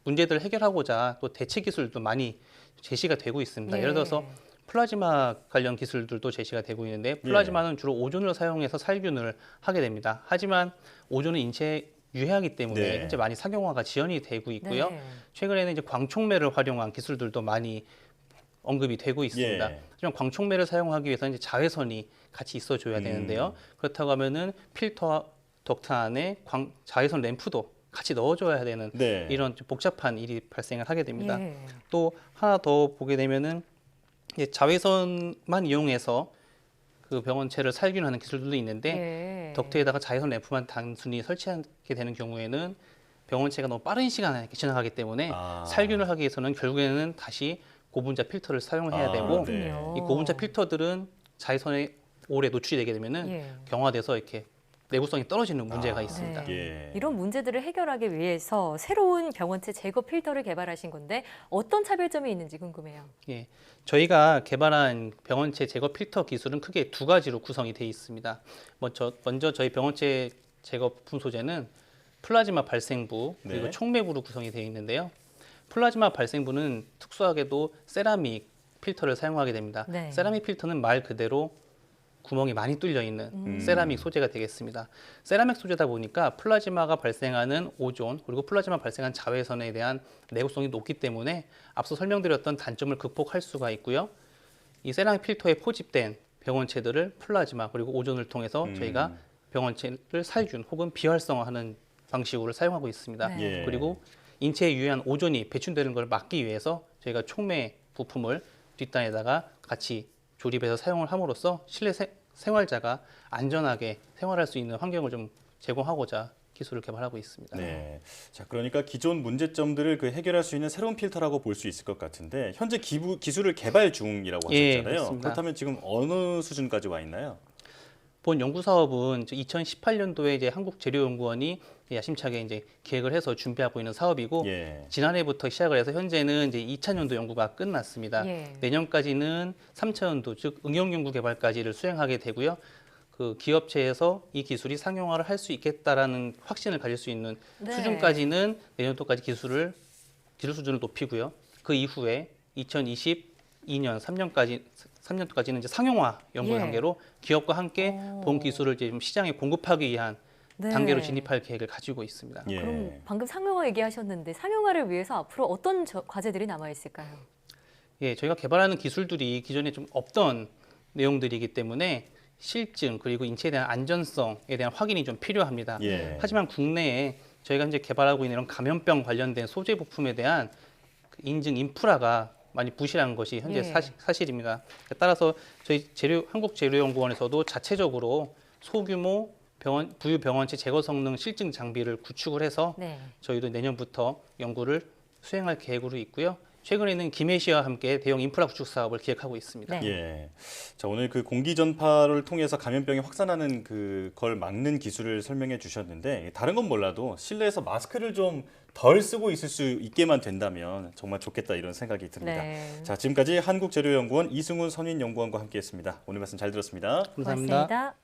문제들을 해결하고자 또 대체 기술도 많이 제시가 되고 있습니다. 예. 예를 들어서 플라즈마 관련 기술들도 제시가 되고 있는데 플라즈마는 주로 오존을 사용해서 살균을 하게 됩니다. 하지만 오존은 인체에 유해하기 때문에 네. 현재 많이 상용화가 지연이 되고 있고요. 네. 최근에는 이제 광촉매를 활용한 기술들도 많이 언급이 되고 있습니다. 예. 하지만 광촉매를 사용하기 위해서는 이제 자외선이 같이 있어줘야 되는데요. 그렇다고 하면은 필터 덕트 안에 자외선 램프도 같이 넣어줘야 되는 네. 이런 좀 복잡한 일이 발생을 하게 됩니다. 예. 또 하나 더 보게 되면은 자외선만 이용해서 그 병원체를 살균하는 기술들도 있는데 예. 덕트에다가 자외선 램프만 단순히 설치하게 되는 경우에는 병원체가 너무 빠른 시간에 지나가기 때문에 살균을 하기 위해서는 결국에는 다시 고분자 필터를 사용해야 되고 네. 이 고분자 필터들은 자외선에 오래 노출이 되게 되면은 예. 경화돼서 이렇게 내구성이 떨어지는 문제가 있습니다. 예. 이런 문제들을 해결하기 위해서 새로운 병원체 제거 필터를 개발하신 건데 어떤 차별점이 있는지 궁금해요. 예, 저희가 개발한 병원체 제거 필터 기술은 크게 두 가지로 구성이 되어 있습니다. 먼저 저희 병원체 제거 부품 소재는 플라즈마 발생부 그리고 네. 촉매부로 구성이 되어 있는데요. 플라즈마 발생부는 특수하게도 세라믹 필터를 사용하게 됩니다. 네. 세라믹 필터는 말 그대로 구멍이 많이 뚫려 있는 세라믹 소재가 되겠습니다. 세라믹 소재다 보니까 플라즈마가 발생하는 오존 그리고 플라즈마 발생한 자외선에 대한 내구성이 높기 때문에 앞서 설명드렸던 단점을 극복할 수가 있고요. 이 세라믹 필터에 포집된 병원체들을 플라즈마 그리고 오존을 통해서 저희가 병원체를 살균 혹은 비활성화하는 방식으로 사용하고 있습니다. 네. 예. 그리고 인체에 유해한 오존이 배출되는 걸 막기 위해서 저희가 촉매 부품을 뒷단에다가 같이 조립해서 사용을 함으로써 실내 생활자가 안전하게 생활할 수 있는 환경을 좀 제공하고자 기술을 개발하고 있습니다. 네. 자, 그러니까 기존 문제점들을 그 해결할 수 있는 새로운 필터라고 볼 수 있을 것 같은데 현재 기술을 개발 중이라고 예, 하셨잖아요. 그렇습니다. 그렇다면 지금 어느 수준까지 와 있나요? 본 연구 사업은 2018년도에 이제 한국재료연구원이 야심차게 이제 기획을 해서 준비하고 있는 사업이고 예. 지난해부터 시작을 해서 현재는 이제 2차 연도 연구가 끝났습니다. 예. 내년까지는 3차 연도 즉 응용 연구 개발까지를 수행하게 되고요. 그 기업체에서 이 기술이 상용화를 할 수 있겠다라는 확신을 가질 수 있는 네. 수준까지는 내년도까지 기술 수준을 높이고요. 그 이후에 2022년 3년도까지는 이제 상용화 연구 예. 단계로 기업과 함께 본 기술을 이제 좀 시장에 공급하기 위한 네. 단계로 진입할 계획을 가지고 있습니다. 예. 그럼 방금 상용화 얘기하셨는데 상용화를 위해서 앞으로 어떤 과제들이 남아 있을까요? 예, 저희가 개발하는 기술들이 기존에 좀 없던 내용들이기 때문에 실증 그리고 인체에 대한 안전성에 대한 확인이 좀 필요합니다. 예. 하지만 국내에 저희가 현재 개발하고 있는 이런 감염병 관련된 소재 부품에 대한 그 인증 인프라가 많이 부실한 것이 현재 예. 사실입니다. 따라서 저희 한국재료연구원에서도 자체적으로 소규모 부유 병원체 제거 성능 실증 장비를 구축을 해서 네. 저희도 내년부터 연구를 수행할 계획으로 있고요. 최근에는 김해시와 함께 대형 인프라 구축 사업을 기획하고 있습니다. 예. 자, 오늘 그 공기 전파를 통해서 감염병이 확산하는 그걸 막는 기술을 설명해 주셨는데 다른 건 몰라도 실내에서 마스크를 좀 덜 쓰고 있을 수 있게만 된다면 정말 좋겠다 이런 생각이 듭니다. 네. 자, 지금까지 한국재료연구원 이승훈 선임연구원과 함께했습니다. 오늘 말씀 잘 들었습니다. 감사합니다. 고맙습니다.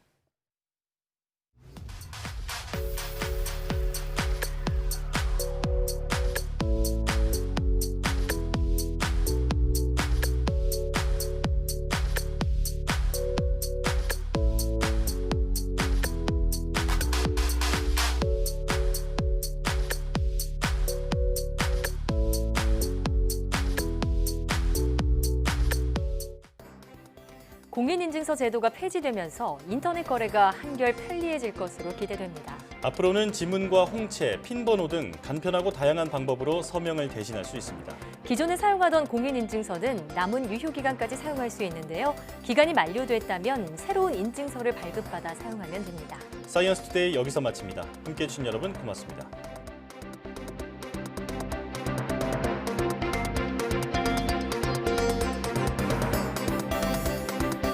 공인인증서 제도가 폐지되면서 인터넷 거래가 한결 편리해질 것으로 기대됩니다. 앞으로는 지문과 홍채, 핀번호 등 간편하고 다양한 방법으로 서명을 대신할 수 있습니다. 기존에 사용하던 공인인증서는 남은 유효기간까지 사용할 수 있는데요. 기간이 만료됐다면 새로운 인증서를 발급받아 사용하면 됩니다. 사이언스 투데이 여기서 마칩니다. 함께해 주신 여러분 고맙습니다.